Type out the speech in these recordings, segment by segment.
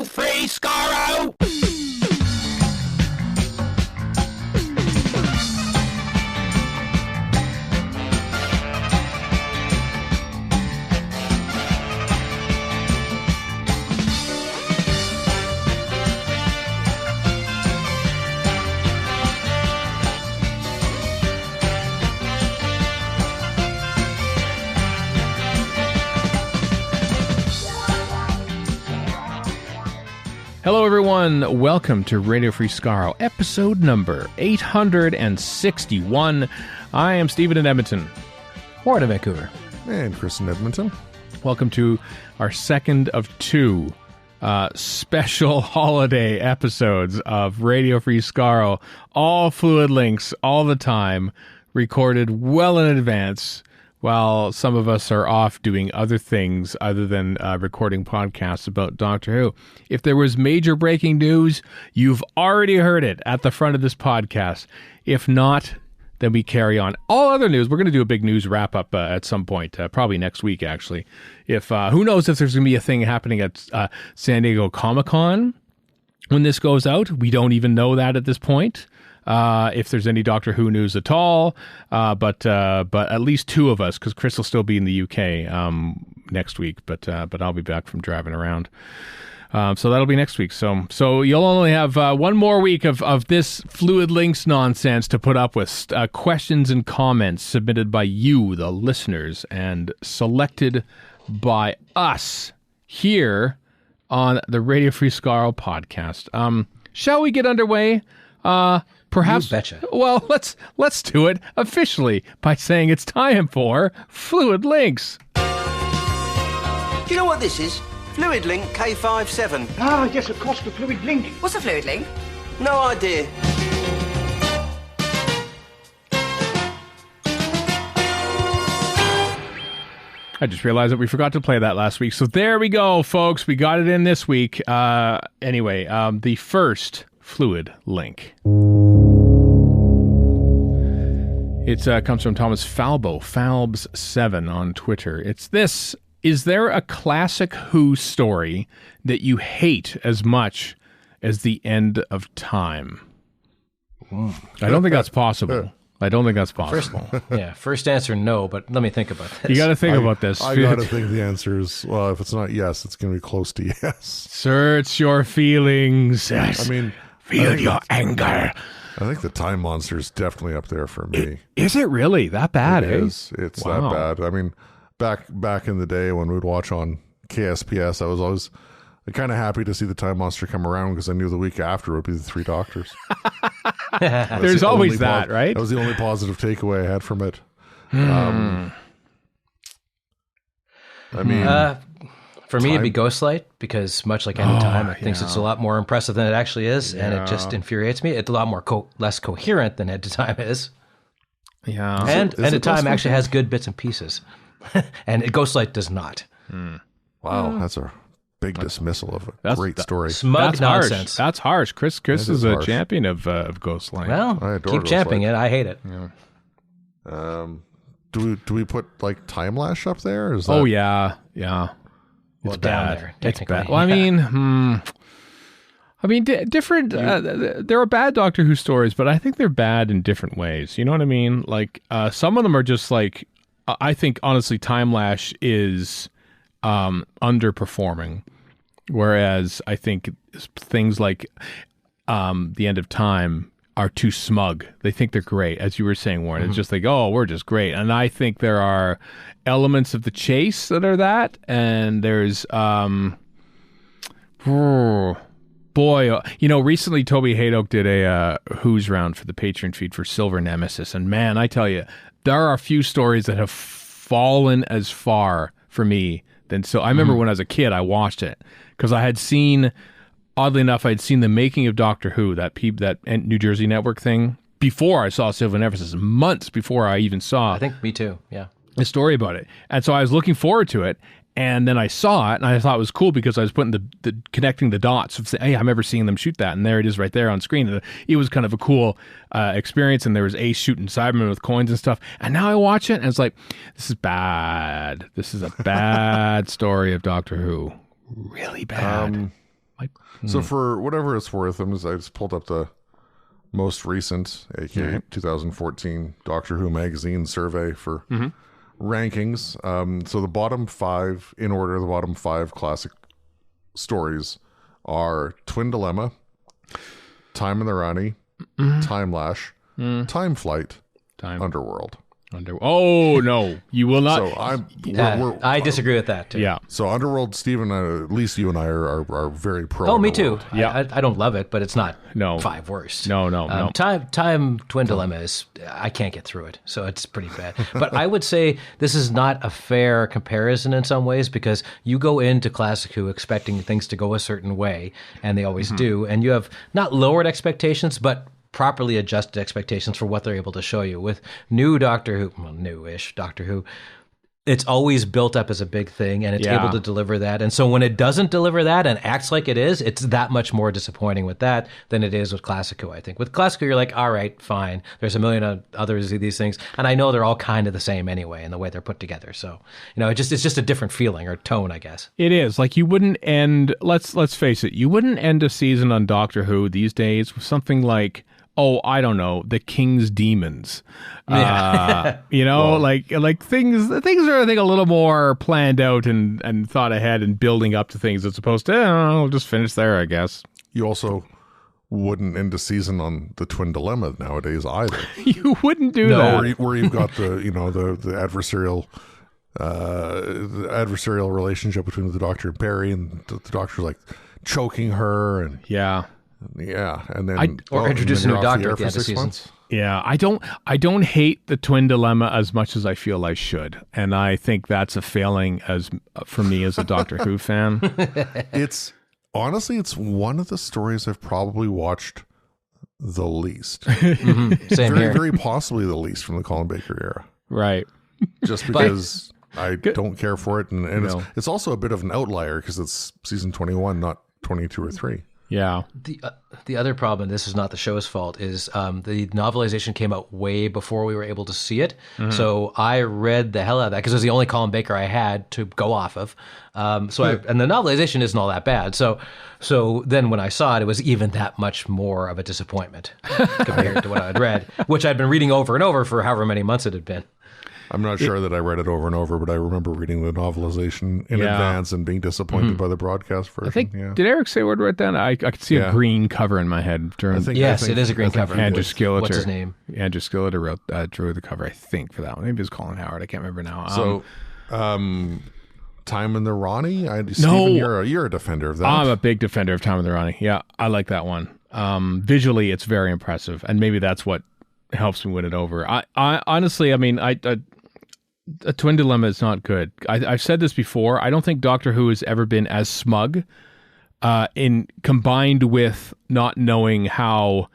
Radio Free Skaro! Hello, everyone. Welcome to Radio Free Skaro, episode number 861. I am Stephen in Edmonton. Warren in Vancouver. And Chris in Edmonton. Welcome to our second of two special holiday episodes of Radio Free Skaro. All fluid links, all the time, recorded well in advance, while some of us are off doing other things other than recording podcasts about Doctor Who. If there was major breaking news, you've already heard it at the front of this podcast. If not, then we carry on. All other news, we're going to do a big news wrap-up at some point, probably next week, actually. If who knows if there's going to be a thing happening at San Diego Comic-Con when this goes out. We don't even know that at this point. If there's any Doctor Who news at all, but at least two of us, because Chris will still be in the UK next week, but I'll be back from driving around. So that'll be next week. So you'll only have one more week of this Fluid Links nonsense to put up with. Questions and comments submitted by you, the listeners, and selected by us here on the Radio Free Skaro podcast. Shall we get underway? Perhaps. You betcha. Well, let's do it officially by saying it's time for Fluid Links. Do you know what this is? Fluid Link K57. Ah, yes, of course, the fluid link. What's a fluid link? No idea. I just realized that we forgot to play that last week. So there we go, folks. We got it in this week. Anyway, the first Fluid Link. It comes from Thomas Falbo, Falbs7 on Twitter. It's this. Is there a classic Who story that you hate as much as the end of time? I don't think that's possible. First answer, no, but let me think about this. You got to think about this. I got to think the answer is, well, if it's not yes, it's going to be close to yes. Search your feelings. Yes. I mean, feel your anger. I think the Time Monster is definitely up there for me. Is it really that bad? It is. It's that bad. I mean, back in the day when we'd watch on KSPS, I was always kind of happy to see the Time Monster come around because I knew the week after would be the Three Doctors. There's always that, right? That was the only positive takeaway I had from it. I mean, for me, it'd be Ghostlight, because much like any time, it thinks it's a lot more impressive than it actually is, and it just infuriates me. It's a lot more less coherent than End of Time is. Yeah, and End of Time actually has good bits and pieces, and Ghostlight does not. Wow, that's a big dismissal of a great story. Smug that's nonsense. Harsh. That's harsh. Chris is a champion of Ghostlight. Well, keep championing it. I hate it. Yeah. Do we put like Time Lash up there? Is that... Oh yeah. Well, it's down bad. there, It's technically. bad. Well, I mean, different. There are bad Doctor Who stories, but I think they're bad in different ways. You know what I mean? Like some of them are just like. I think honestly, Time Lash is underperforming, whereas I think things like The End of Time are too smug. They think they're great, as you were saying, Warren. It's just like, oh, we're just great. And I think there are elements of The Chase that are that, and there's recently Toby Hadoke did a Who's round for the Patreon feed for Silver Nemesis, and man, I tell you, there are a few stories that have fallen as far for me than so. I remember when I was a kid, I watched it because I had seen. Oddly enough, I'd seen the making of Doctor Who, that New Jersey Network thing, before I saw Silver Nemesis, months before I even saw. I think me too. Yeah, a story about it, and so I was looking forward to it. And then I saw it, and I thought it was cool because I was putting the connecting the dots of saying, hey, I remember seeing them shoot that, and there it is right there on screen. And it was kind of a cool experience, and there was Ace shooting Cybermen with coins and stuff. And now I watch it, and it's like, this is bad. This is a bad story of Doctor Who. Really bad. So for whatever it's worth, I just pulled up the most recent, aka 2014 Doctor Who magazine survey for rankings. So the bottom 5, in order, the bottom 5 classic stories are Twin Dilemma, Time and the Rani, Time Lash, Time Flight, Underworld. Oh no, you will not. So I disagree with that too. Yeah. So Underworld, Stephen, at least you and I are very pro. Oh, me too. Underworld. Yeah. I don't love it, but it's not No. 5 worst. No. Time Twin Dilemma is, I can't get through it, so it's pretty bad. But I would say this is not a fair comparison in some ways, because you go into Classic Who expecting things to go a certain way, and they always do, and you have not lowered expectations, but properly adjusted expectations for what they're able to show you. With new Doctor Who, well, new-ish Doctor Who, it's always built up as a big thing, and it's able to deliver that. And so when it doesn't deliver that and acts like it is, it's that much more disappointing with that than it is with Classic Who, I think. With Classic Who, you're like, all right, fine. There's a million others of these things, and I know they're all kind of the same anyway in the way they're put together. So, it's just a different feeling or tone, I guess. It is. Like, you wouldn't end, let's face it, you wouldn't end a season on Doctor Who these days with something like, I don't know, the King's Demons. Like things are, I think, a little more planned out and thought ahead and building up to things, as opposed to, I'll just finish there, I guess. You also wouldn't end a season on the Twin Dilemma nowadays either. You wouldn't do that. Where you've got the adversarial relationship between the Doctor and Perry, and the Doctor's like choking her, and and then introduce a new Doctor at the for end of 6 season. months. Yeah, I don't hate the Twin Dilemma as much as I feel I should, and I think that's a failing for me as a Doctor Who fan. It's honestly, it's one of the stories I've probably watched the least. Same here. Very possibly the least from the Colin Baker era. Right. Just because I don't care for it, and it's also a bit of an outlier because it's season 21, not 22 or 3. Yeah. The other problem, this is not the show's fault, is the novelization came out way before we were able to see it. So I read the hell out of that because it was the only Colin Baker I had to go off of. And the novelization isn't all that bad. So then when I saw it, it was even that much more of a disappointment compared to what I'd read, which I'd been reading over and over for however many months it had been. I'm not sure that I read it over and over, but I remember reading the novelization in advance and being disappointed by the broadcast version. I think, did Eric Saward write that? I could see a green cover in my head. Yes, it is a green cover. Andrew Skilleter. What's his name? Andrew Skilleter drew the cover, I think, for that one. Maybe it was Colin Howard. I can't remember now. Time and the Rani? Stephen, you're a defender of that. I'm a big defender of Time and the Rani. Yeah, I like that one. Visually, it's very impressive, and maybe that's what helps me win it over. I honestly, a Twin Dilemma is not good. I've said this before. I don't think Doctor Who has ever been as smug, combined with not knowing how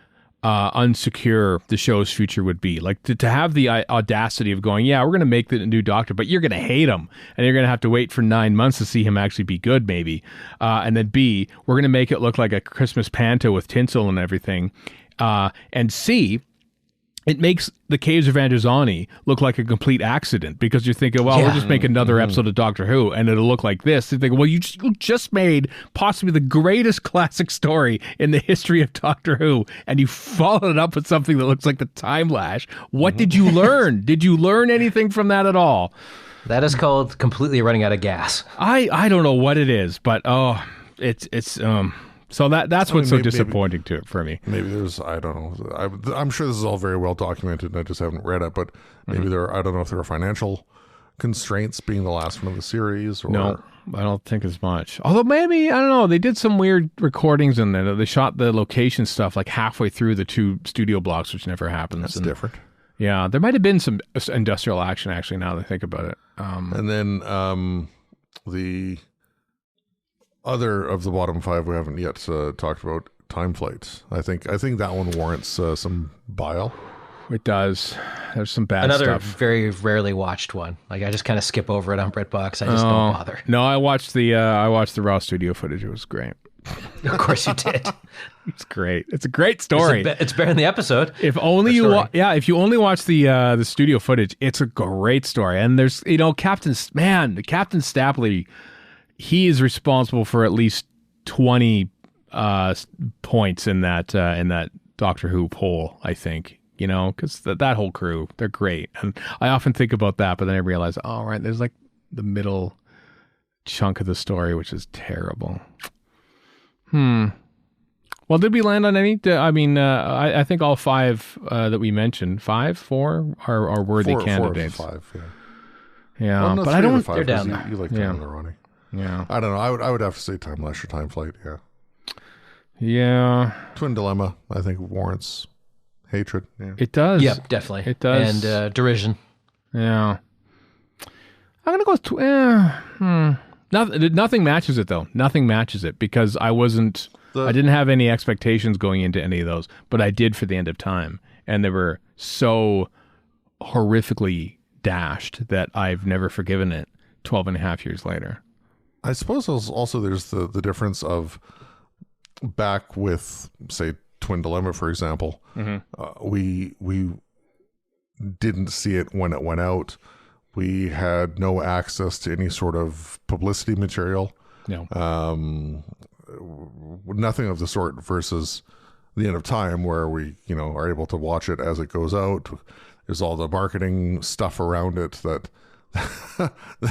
unsecure the show's future would be. Like to have the audacity of going, we're going to make the new Doctor, but you're going to hate him, and you're going to have to wait for 9 months to see him actually be good, maybe. And then B, we're going to make it look like a Christmas panto with tinsel and everything. And C, it makes the Caves of Androzani look like a complete accident, because you're thinking, well, we'll just make another episode of Doctor Who and it'll look like this. You think, well, you just made possibly the greatest classic story in the history of Doctor Who, and you followed it up with something that looks like the Time Lash. What did you learn? Did you learn anything from that at all? That is called completely running out of gas. I don't know what it is, but it's so that's what's so disappointing for me. Maybe there's, I don't know. I'm sure this is all very well documented, and I just haven't read it. But maybe I don't know if there are financial constraints being the last one of the series. Or... No, I don't think as much. Although maybe, I don't know. They did some weird recordings in there. They shot the location stuff like halfway through the 2 studio blocks, which never happens. That's different. Yeah, there might have been some industrial action actually. Now that I think about it. And then the other of the bottom 5 we haven't yet talked about, Time Flight. I think that one warrants some bile. It does. There's some bad stuff. Another very rarely watched one. Like I just kind of skip over it on BritBox. I just don't bother. No, I watched the raw studio footage. It was great. Of course you did. It's great. It's a great story. It's better than the episode. If only if you only watch the studio footage, it's a great story. And there's Captain Stapley. He is responsible for at least 20 points in that Doctor Who poll, I think. You know, because that whole crew, they're great. And I often think about that, but then I realize, oh, right, there's like the middle chunk of the story, which is terrible. Well, did we land on any? I mean, I think all 5 that we mentioned, 4 are worthy candidates. 4 of 5, yeah. Yeah, Well, no, but 3 I don't. of the 5, they're down 'cause there. You like Yeah. Time of the Ronnie. Yeah, I don't know. I would have to say Time Lasher, Time Flight. Yeah. yeah, Twin Dilemma, I think, warrants hatred. Yeah. it does. Yep, definitely. It does. And derision. Yeah, I'm gonna go with. Nothing matches it though. Nothing matches it because I didn't have any expectations going into any of those, but I did for the End of Time, and they were so horrifically dashed that I've never forgiven it 12 and a half years later. I suppose also there's the difference of back with, say, Twin Dilemma, for example. We didn't see it when it went out. We had no access to any sort of publicity material. No. Nothing of the sort versus the End of Time, where we, are able to watch it as it goes out. There's all the marketing stuff around it that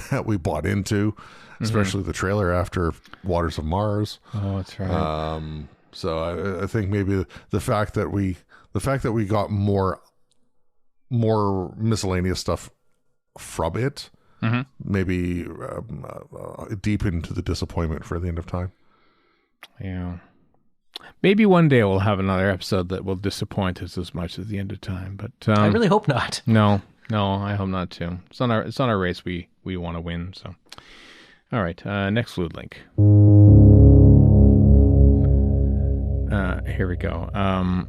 that we bought into, especially the trailer after Waters of Mars. Oh, that's right. So I think maybe the fact that we got more miscellaneous stuff from it, maybe deep into the disappointment for the End of Time. Yeah. Maybe one day we'll have another episode that will disappoint us as much as the End of Time, but I really hope not. No, I hope not too. It's on our race we want to win. So, all right, next fluid link. Here we go.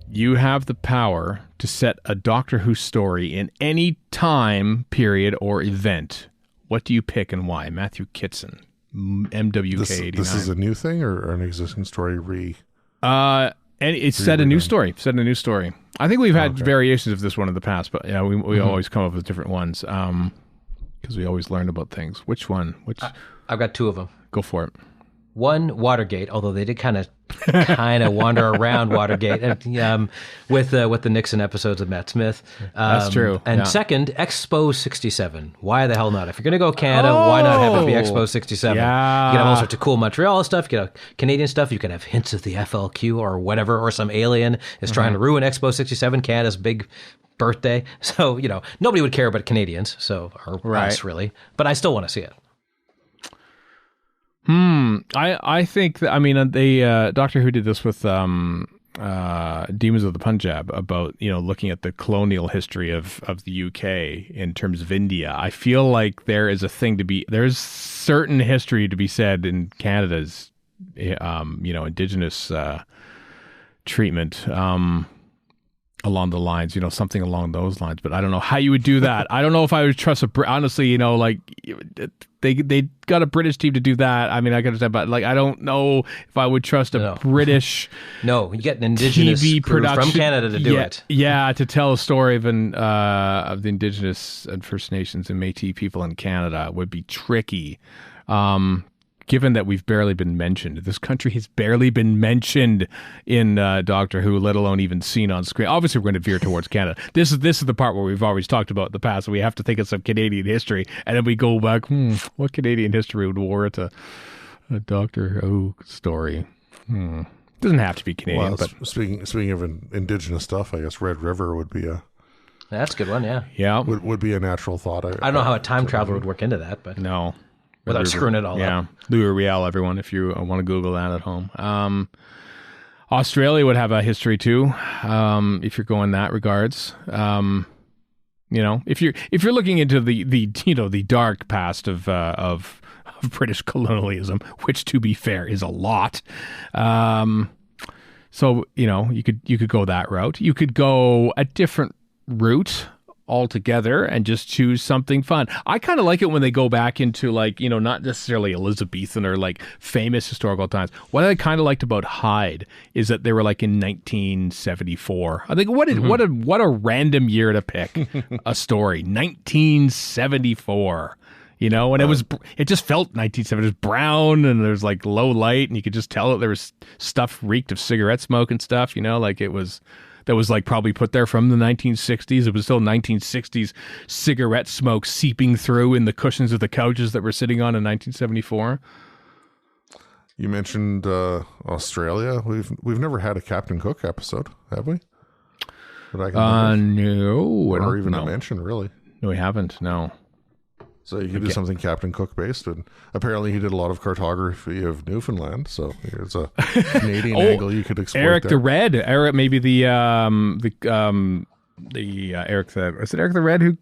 You have the power to set a Doctor Who story in any time period or event. What do you pick and why? Matthew Kitson, MWK89. This is a new thing or an existing story and it's set a new story. I think we've had variations of this one in the past, but yeah, we always come up with different ones because we always learn about things. Which one? I've got 2 of them. Go for it. One, Watergate, although they did kind of wander around Watergate with the Nixon episodes of Matt Smith. That's true. And yeah. second, Expo 67. Why the hell not? If you're going to go Canada, why not have it be Expo 67? Yeah. You can have all sorts of cool Montreal stuff. You can have Canadian stuff. You can have hints of the FLQ or whatever, or some alien is trying to ruin Expo 67, Canada's big birthday. So, nobody would care about Canadians, or us really. But I still want to see it. I think that, they Doctor Who did this with Demons of the Punjab about looking at the colonial history of the UK in terms of India. I feel like there's certain history to be said in Canada's Indigenous treatment along the lines, something along those lines. But I don't know how you would do that. I don't know if I would trust honestly, they got a British team to do that. I mean, I could say, but I don't know if I would trust a British you get an Indigenous TV crew production from Canada to do it. Yeah, to tell a story of the Indigenous and First Nations and Métis people in Canada would be tricky. Given that we've barely been mentioned. This country has barely been mentioned in Doctor Who, let alone even seen on screen. Obviously, we're going to veer towards Canada. This is the part where we've always talked about in the past. We have to think of some Canadian history, and then we go back, what Canadian history would warrant a Doctor Who story? Doesn't have to be Canadian. Well, but speaking of Indigenous stuff, I guess Red River would be That's a good one, yeah. Yeah. Would be a natural thought. I don't know how a time traveler would work into that, but No. without screwing it all up. Louis Riel, everyone, if you want to Google that at home. Australia would have a history too, if you're going that regards. If you're looking into the dark past of British colonialism, which to be fair is a lot. So you could go that route. You could go a different route altogether and just choose something fun. I kind of like it when they go back into not necessarily Elizabethan or famous historical times. What I kind of liked about Hyde is that they were in 1974. I think what a random year to pick a story. 1974. You know, and it just felt 1970s. It was brown, and there's like low light, and you could just tell that there was stuff reeked of cigarette smoke and stuff. You know, like that was like probably put there from the 1960s. It was still 1960s cigarette smoke seeping through in the cushions of the couches that we're sitting on in 1974. You mentioned Australia. We've never had a Captain Cook episode, have we? That I can no, or even a mention, really. No, we haven't. No. So you could do something Captain Cook based, and apparently he did a lot of cartography of Newfoundland. So there's a Canadian angle you could exploit. Eric there. the Red, Eric, maybe the Eric the Red who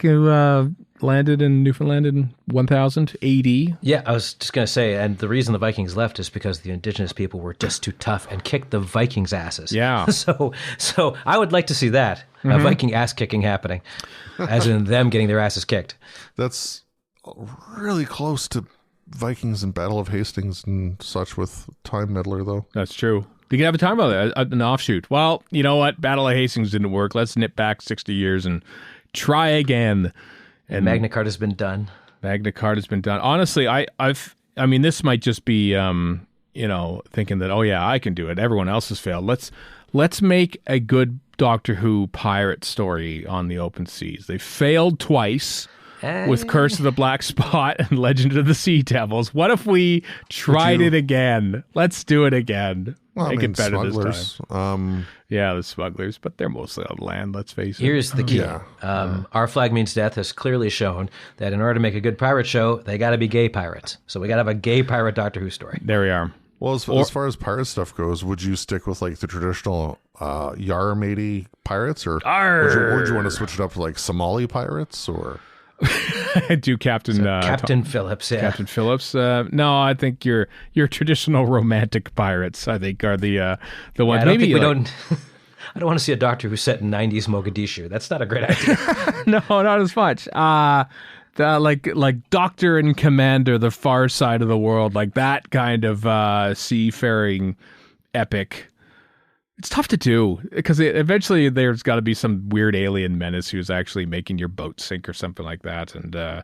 landed in Newfoundland in 1000 AD. Yeah, I was just gonna say, and the reason the Vikings left is because the indigenous people were just too tough and kicked the Vikings' asses. Yeah. So I would like to see that a Viking ass kicking happening, as in them getting their asses kicked. That's really close to Vikings and Battle of Hastings and such with Time Meddler, though. That's true. You can have a time about it, an offshoot. Well, you know what? Battle of Hastings didn't work. Let's nip back 60 years and try again. And Magna Carta's been done. Magna Carta's been done. Honestly, I mean, this might just be, thinking that, oh yeah, I can do it. Everyone else has failed. Let's make a good Doctor Who pirate story on the open seas. They failed twice. With Curse of the Black Spot and Legend of the Sea Devils. What if we tried it again? Let's do it again. Well, Make it better smugglers, this time. The smugglers, but they're mostly on land, let's face it. Here's the key. Our Flag Means Death has clearly shown that in order to make a good pirate show, they got to be gay pirates. So we got to have a gay pirate Doctor Who story. There we are. Well, as far as pirate stuff goes, would you stick with like the traditional Yar matey pirates, or would you want to switch it up to like Somali pirates, or... do Captain Phillips, yeah. Captain Phillips. No, I think your traditional romantic pirates, I think, are the ones. I don't want to see a Doctor Who's set in 90s Mogadishu. That's not a great idea. No, not as much. Like Doctor and Commander, the far side of the world, like that kind of seafaring epic. It's tough to do because eventually there's got to be some weird alien menace who's actually making your boat sink or something like that, and or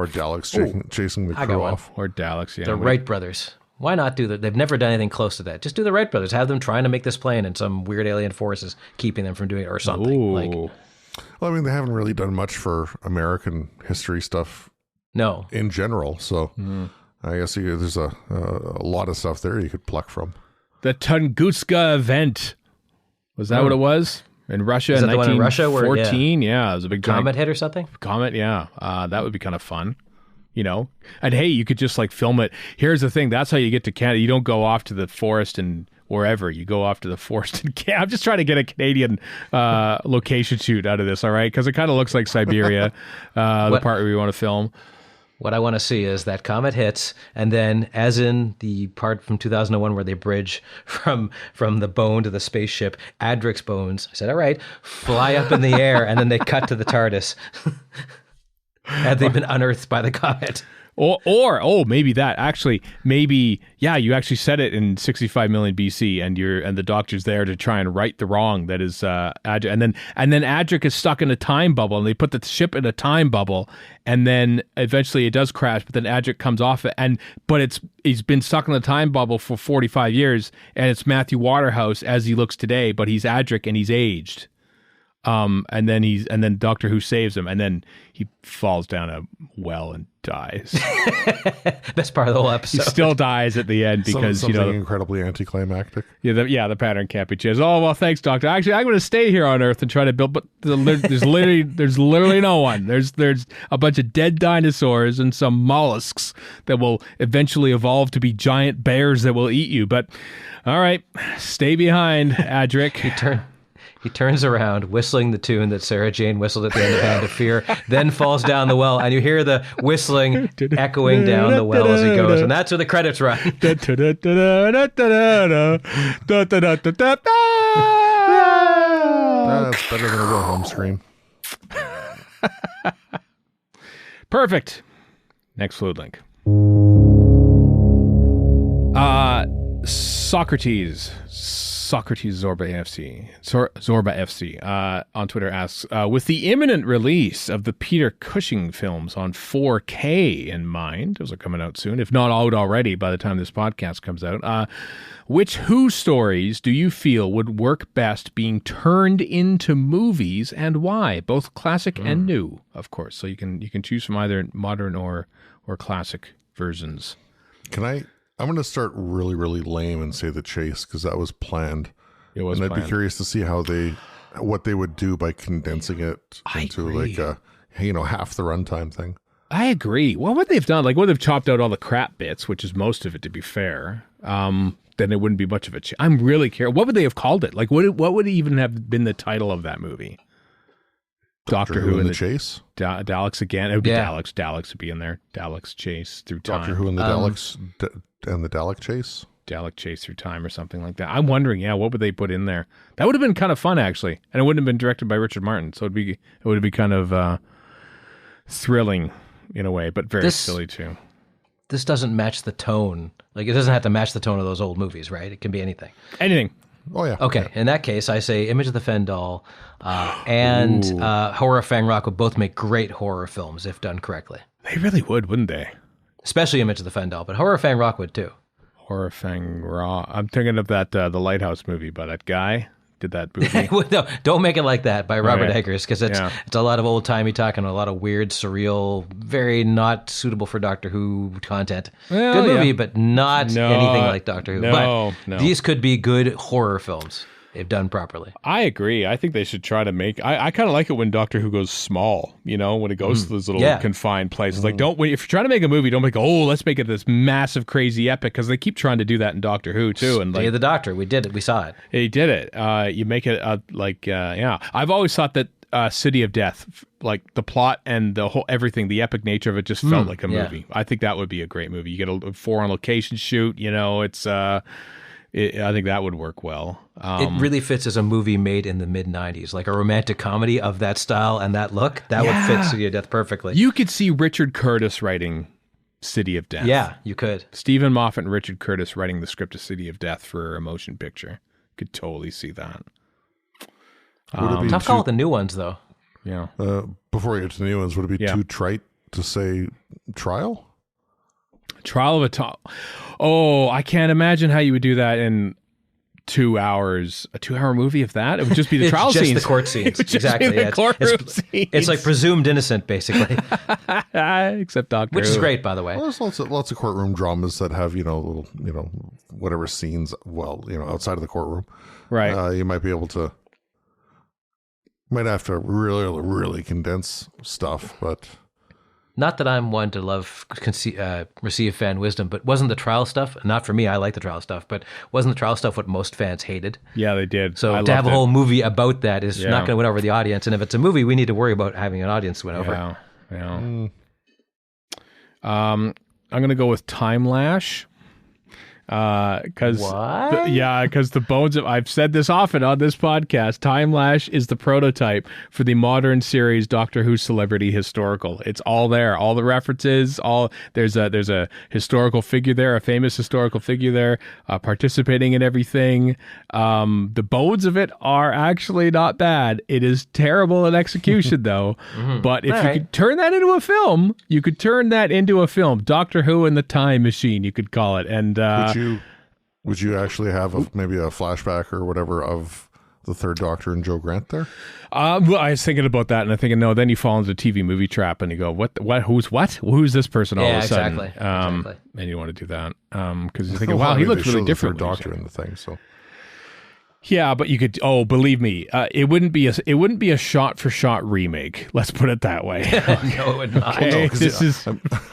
Daleks chasing the crew off, or Daleks. Yeah, the Wright brothers. Why not do that? They've never done anything close to that. Just do the Wright brothers. Have them trying to make this plane, and some weird alien force is keeping them from doing it, or something. Ooh. Well, I mean, they haven't really done much for American history stuff. No, in general. So I guess there's a lot of stuff there you could pluck from. The Tunguska event. Was that what it was? In Russia in 1914? Yeah, it was a big comet hit or something? Comet, yeah. That would be kind of fun, you know? And hey, you could just like film it. Here's the thing. That's how you get to Canada. You don't go off to the forest and wherever. You go off to the forest in Canada. I'm just trying to get a Canadian location shoot out of this, all right? Because it kind of looks like Siberia, the part where we want to film. What I want to see is that comet hits, and then, as in the part from 2001 where they bridge from the bone to the spaceship, Adric's bones, I said, all right, fly up in the air, and then they cut to the TARDIS. Had they been unearthed by the comet? Or maybe that actually, maybe, yeah, you actually said it in 65 million BC, and the Doctor's there to try and right the wrong that is Adric, and then Adric is stuck in a time bubble, and they put the ship in a time bubble, and then eventually it does crash, but then Adric comes off it, but he's been stuck in the time bubble for 45 years, and it's Matthew Waterhouse as he looks today, but he's Adric and he's aged. And then Doctor Who saves him, and then he falls down a well and dies. Best part of the whole episode. He still dies at the end because something incredibly anticlimactic. Yeah, the pattern can't be changed. Oh well, thanks, Doctor. Actually, I'm going to stay here on Earth and try to build. But there's literally no one. There's a bunch of dead dinosaurs and some mollusks that will eventually evolve to be giant bears that will eat you. But all right, stay behind, Adric. He turns around, whistling the tune that Sarah Jane whistled at the end of Hand of Fear, then falls down the well, and you hear the whistling echoing down the well as he goes, and that's where the credits run. That's better than a real home screen. Perfect. Next fluid link. Socrates Zorba FC, Zorba FC on Twitter asks, with the imminent release of the Peter Cushing films on 4K in mind, those are coming out soon, if not out already by the time this podcast comes out, which Who stories do you feel would work best being turned into movies, and why? Both classic and new, of course. So you can choose from either modern or classic versions. I'm going to start really, really lame and say The Chase, because that was planned. It was and planned. I'd be curious to see what they would do by condensing it into like a, half the runtime thing. I agree. What would they have done? Like, would they have chopped out all the crap bits, which is most of it, to be fair? Then it wouldn't be much of a I'm really curious. What would they have called it? Like, what would even have been the title of that movie? Doctor Who and the Chase? Daleks again. It would be Daleks. Daleks would be in there. Daleks Chase Through Time. Doctor Who and the Daleks and the Dalek Chase? Dalek Chase Through Time or something like that. I'm wondering, what would they put in there? That would have been kind of fun, actually. And it wouldn't have been directed by Richard Martin. So it would be kind of thrilling in a way, but very silly too. This doesn't match the tone. Like, it doesn't have to match the tone of those old movies, right? It can be anything. Anything. Oh, yeah. Okay, in that case, I say Image of the Fen doll and Horror of Fang Rock would both make great horror films if done correctly. They really would, wouldn't they? Especially Image of the Fen doll, but Horror of Fang Rock would too. Horror of Fang Rock. I'm thinking of that the Lighthouse movie, but that guy did that movie. No, don't make it like that by Robert Okay. Eggers, because it's a lot of old-timey talk and a lot of weird, surreal, very not suitable for Doctor Who content. Well, good movie, yeah. but not anything like Doctor Who. No. These could be good horror films if done properly. I agree. I think they should try to make. I kind of like it when Doctor Who goes small. When it goes to those little confined places. Like, if you're trying to make a movie, don't make let's make it this massive, crazy epic, because they keep trying to do that in Doctor Who too. And Day of the Doctor, we did it. We saw it. He did it. You make it I've always thought that City of Death, like the plot and the whole everything, the epic nature of it, just felt like a movie. I think that would be a great movie. You get a foreign location shoot. It's. I think that would work well. It really fits as a movie made in the mid-'90s, like a romantic comedy of that style and that look. That would fit City of Death perfectly. You could see Richard Curtis writing City of Death. Yeah, you could. Stephen Moffat and Richard Curtis writing the script of City of Death for a motion picture. Could totally see that. Tough call with the new ones, though. Yeah. Before we get to the new ones, would it be too trite to say trial? Trial of a Top. Oh, I can't imagine how you would do that in 2 hours. A 2-hour movie of that? It would just be the trial just scenes. The court scenes. It would just Exactly. be the courtroom scenes. It's like presumed innocent, basically, except Doctor which Who. is great, by the way. Well, there's lots of courtroom dramas that have, little, whatever scenes, outside of the courtroom. Right. You might be able to, might have to really, really condense stuff, but... Not that I'm one to love receive fan wisdom, but wasn't the trial stuff, not for me, I like the trial stuff, but wasn't the trial stuff what most fans hated? Yeah, they did. So to have a whole movie about that is not going to win over the audience. And if it's a movie, we need to worry about having an audience win over. Yeah. I'm going to go with Time Lash. Because the bones of, I've said this often on this podcast, Time Lash is the prototype for the modern series Doctor Who Celebrity Historical. It's all there, all the references, there's a historical figure there, a famous historical figure there, participating in everything. The bones of it are actually not bad. It is terrible in execution though. But if you could turn that into a film, Doctor Who and the Time Machine, you could call it. And would you actually have maybe a flashback or whatever of the Third Doctor and Joe Grant there? Well, I was thinking about that, and I'm thinking, no. Then you fall into the TV movie trap, and you go, "What? Who's this person?" All of a sudden, exactly. And you want to do that because you're thinking, "Wow, he looks really different." Third Doctor in the thing, so. Yeah, but you could. Oh, believe me, it wouldn't be a shot-for-shot remake. Let's put it that way. No, it would not. Okay,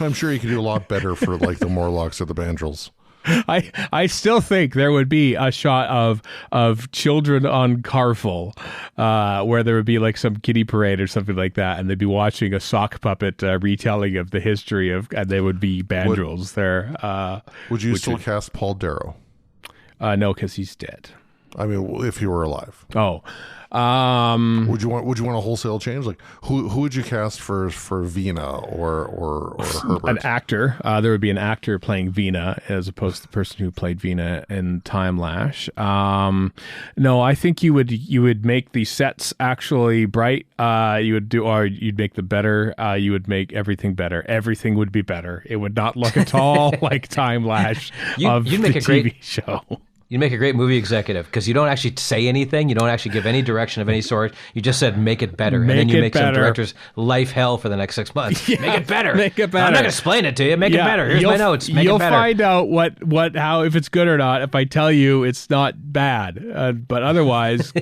I'm sure you could do a lot better for like the Morlocks or the Bandrels. I still think there would be a shot of children on Carful, where there would be like some kiddie parade or something like that, and they'd be watching a sock puppet retelling of the history of, and they would be Bandrels there. Would you still cast Paul Darrow? No, because he's dead. I mean, if he were alive. Oh, Would you want a wholesale change? Like who would you cast for Vina or Herbert? an actor. There would be an actor playing Vina as opposed to the person who played Vina in Time Lash. No, I think you would make the sets actually bright. You'd make them better. You would make everything better. Everything would be better. It would not look at all like Time Lash of you'd make the a great TV show. You'd make a great movie executive because you don't actually say anything. You don't actually give any direction of any sort. You just said, make it better. And then you make some directors life hell for the next 6 months. Yeah, make it better. Make it better. I'm not going to explain it to you. Make it better. Here's my notes. Make it better. You'll find out how if it's good or not if I tell you it's not bad. But otherwise.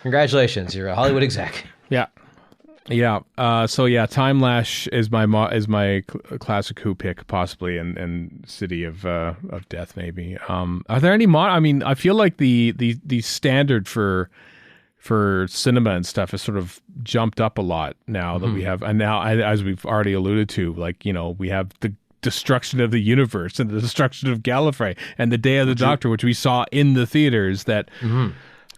Congratulations. You're a Hollywood exec. Yeah. Yeah. Time Lash is my classic Who pick possibly, and City of Death maybe. Are there any I mean, I feel like the standard for cinema and stuff has sort of jumped up a lot now that we have, and now as we've already alluded to, like we have the destruction of the universe and the destruction of Gallifrey and the Day of the Doctor, which we saw in the theaters. But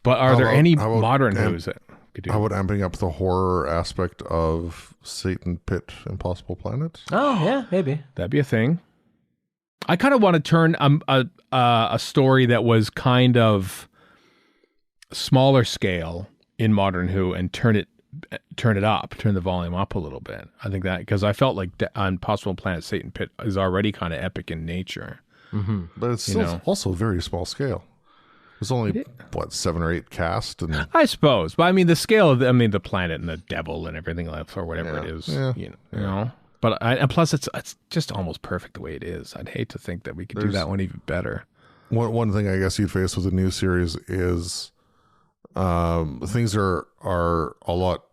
are there any modern Who's that? How about amping up the horror aspect of Satan Pit Impossible Planet? Oh, yeah, maybe. That'd be a thing. I kind of want to turn a story that was kind of smaller scale in Modern Who and turn it up, turn the volume up a little bit. I think that because I felt like Impossible Planet Satan Pit is already kind of epic in nature. Mm-hmm. But it's still also very small scale. There's only, 7 or 8 cast? And I suppose. But I mean, the scale of the planet and the devil and everything else or whatever it is. Yeah. You know. But and plus, it's just almost perfect the way it is. I'd hate to think that we could do that one even better. One thing I guess you'd face with the new series is things are a lot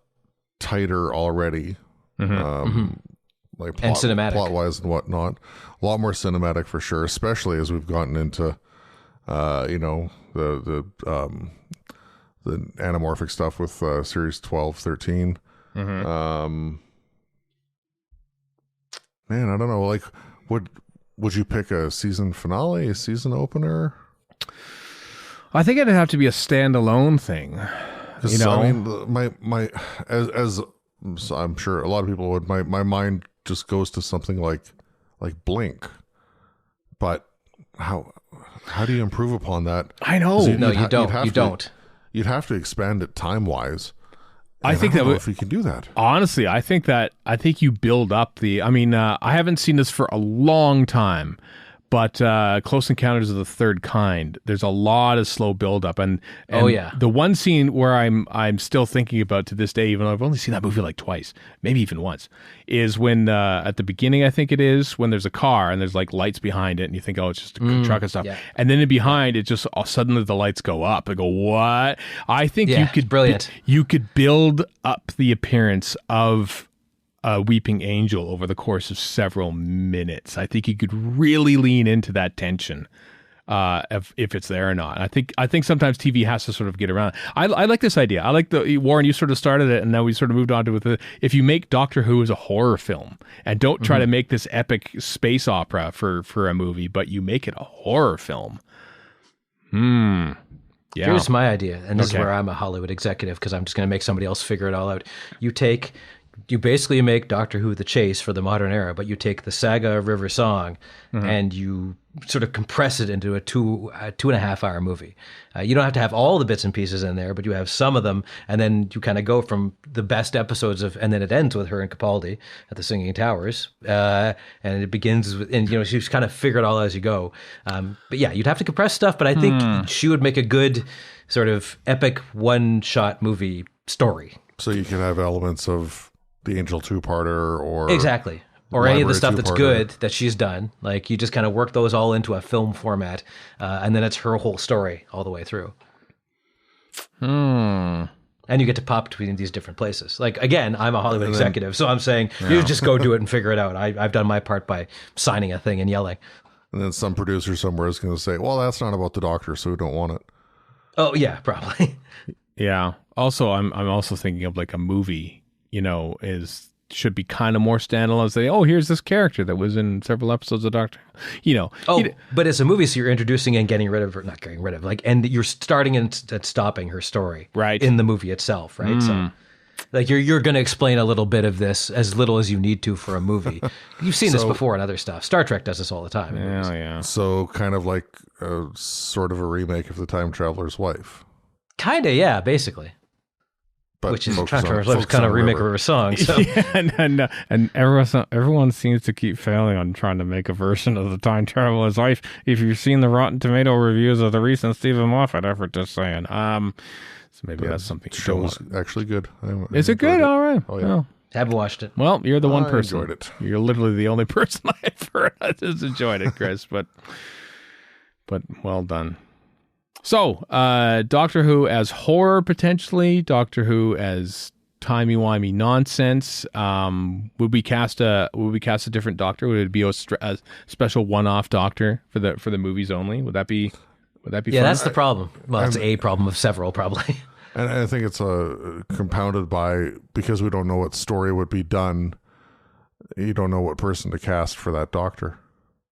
tighter already. Like and cinematic. Plot-wise and whatnot. A lot more cinematic for sure, especially as we've gotten into... the anamorphic stuff with series 12, 13. Man, I don't know. Like, would you pick a season finale, a season opener? I think it'd have to be a standalone thing. I mean, my as so I'm sure a lot of people would. My mind just goes to something like Blink, but how do you improve upon that? I know. No, you don't. You don't. You'd have to expand it time-wise. I think that if you can do that. Honestly, I think you build up I haven't seen this for a long time, but Close Encounters of the Third Kind, there's a lot of slow build up, and the one scene where I'm still thinking about to this day, even though I've only seen that movie like twice, maybe even once, is when at the beginning, I think it is, when there's a car and there's like lights behind it and you think, oh, it's just a truck and stuff. Yeah. And then behind it just suddenly the lights go up. I go, what? I think you could brilliant. You could build up the appearance of a weeping angel over the course of several minutes. I think you could really lean into that tension if it's there or not. I think sometimes TV has to sort of get around. I like this idea. I like Warren, you sort of started it and now we sort of moved on to if you make Doctor Who as a horror film and don't try to make this epic space opera for a movie, but you make it a horror film. Yeah. Here's my idea, and this is where I'm a Hollywood executive because I'm just going to make somebody else figure it all out. You basically make Doctor Who the chase for the modern era, but you take the saga of River Song and you sort of compress it into a 2.5 hour movie. You don't have to have all the bits and pieces in there, but you have some of them, and then you kind of go from the best episodes and then it ends with her and Capaldi at the Singing Towers, and it begins with, and she's kind of figure it all as you go. But yeah, you'd have to compress stuff, but I think she would make a good sort of epic one-shot movie story. So you can have elements of the Angel 2-parter or... Exactly. Or any of the stuff that's good that she's done. Like, you just kind of work those all into a film format, and then it's her whole story all the way through. And you get to pop between these different places. Like, again, I'm a Hollywood executive, so I'm saying, you just go do it and figure it out. I've done my part by signing a thing and yelling. And then some producer somewhere is going to say, well, that's not about the Doctor, so we don't want it. Oh, yeah, probably. Yeah. Also, I'm also thinking of like a movie, is should be kind of more standalone. Say, oh, here's this character that was in several episodes of Doctor. But it's a movie, so you're introducing and getting rid of, or not getting rid of, like, and you're starting and stopping her story, right, in the movie itself, right? So, like, you're going to explain a little bit of this, as little as you need to for a movie. You've seen this before in other stuff. Star Trek does this all the time. Yeah. So kind of like sort of a remake of The Time Traveler's Wife. Kind of, yeah, basically. But which is focus Time on- Traveler's Wife is focus kind on of a remake River. of her song. So. and everyone seems to keep failing on trying to make a version of The Time Traveler's Wife. If you've seen the Rotten Tomato reviews of the recent Stephen Moffat effort, just saying. So maybe that's something you don't Show's want. actually good. I Is it good? All right. Oh, yeah. Well, Haven't watched it. well, you're the one I person. enjoyed it. You're literally the only person I've heard that has enjoyed it, Chris. But well done. So, Doctor Who as horror potentially. Doctor Who as timey-wimey nonsense. Would we cast a different Doctor? Would it be a special one-off Doctor for the movies only? Would that be Yeah, fun? that's the problem. Well, it's a problem of several, probably. And I think it's compounded by, because we don't know what story would be done, you don't know what person to cast for that Doctor.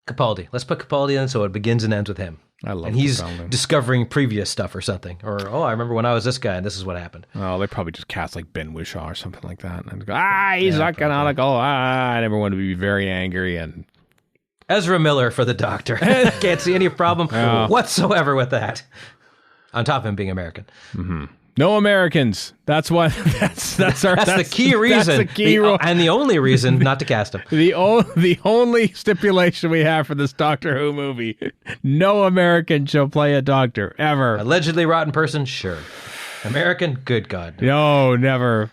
Capaldi. Let's put Capaldi in so it begins and ends with him. I love And he's Capaldi. discovering previous stuff or something. Or, I remember when I was this guy and this is what happened. Oh, they probably just cast like Ben Whishaw or something like that. And go, he's not canonical. And everyone would be very angry. And Ezra Miller for the Doctor. Can't see any problem whatsoever with that. On top of him being American. no Americans. That's what. That's the key reason. That's the key rule. And the only reason not to cast him. The only stipulation we have for this Doctor Who movie: no American shall play a Doctor ever. Allegedly rotten person, sure. American, good God. No, never.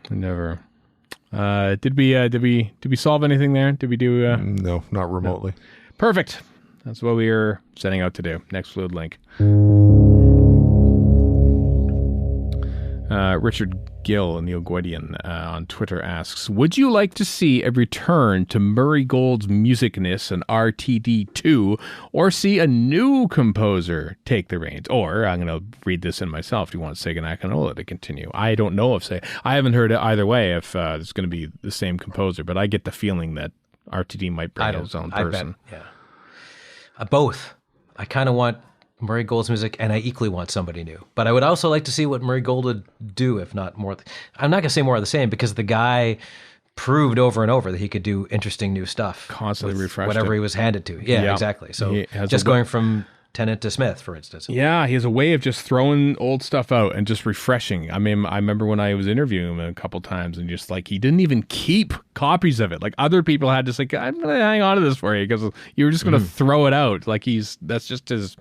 Did we solve anything there? Did we do? No, not remotely. Perfect. That's what we are setting out to do. Next fluid link. Richard Gill in the Ogwedian on Twitter asks, would you like to see a return to Murray Gold's musicness in RTD2 or see a new composer take the reins? Or, I'm going to read this in myself, do you want Sega Nakanola to continue? I don't know if I haven't heard it either way if it's going to be the same composer, but I get the feeling that RTD might bring his own person. I bet, yeah. Both. I kind of want Murray Gold's music, and I equally want somebody new. But I would also like to see what Murray Gold would do, if not more. I'm not going to say more of the same, because the guy proved over and over that he could do interesting new stuff. Constantly refreshed whatever it. he was handed to. Yeah, exactly. So He has just a- going from Tennant to Smith, for instance. Yeah, he has a way of just throwing old stuff out and just refreshing. I mean, I remember when I was interviewing him a couple times and just like, he didn't even keep copies of it. Like other people had to say, I'm going to hang on to this for you because you were just going to throw it out. Like that's just his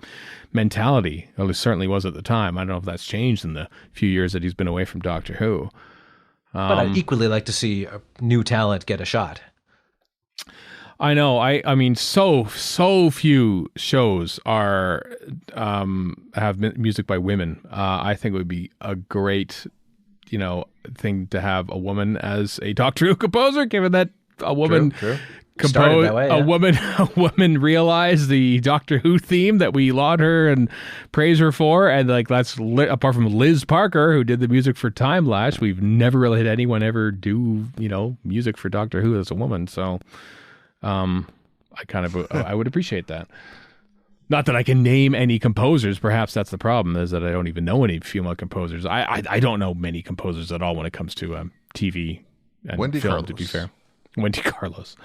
mentality. Well, it certainly was at the time. I don't know if that's changed in the few years that he's been away from Doctor Who. But I'd equally like to see a new talent get a shot. I know. I mean, so few shows are have music by women. I think it would be a great, thing to have a woman as a Doctor Who composer, given that a woman True. Started that way, yeah. a woman realized the Doctor Who theme that we laud her and praise her for, and like that's apart from Liz Parker, who did the music for Time Lash, we've never really had anyone ever do music for Doctor Who as a woman. So. I would appreciate that. Not that I can name any composers. Perhaps that's the problem, is that I don't even know any female composers. I don't know many composers at all when it comes to TV and Wendy film, Carlos. to be fair. Wendy Carlos.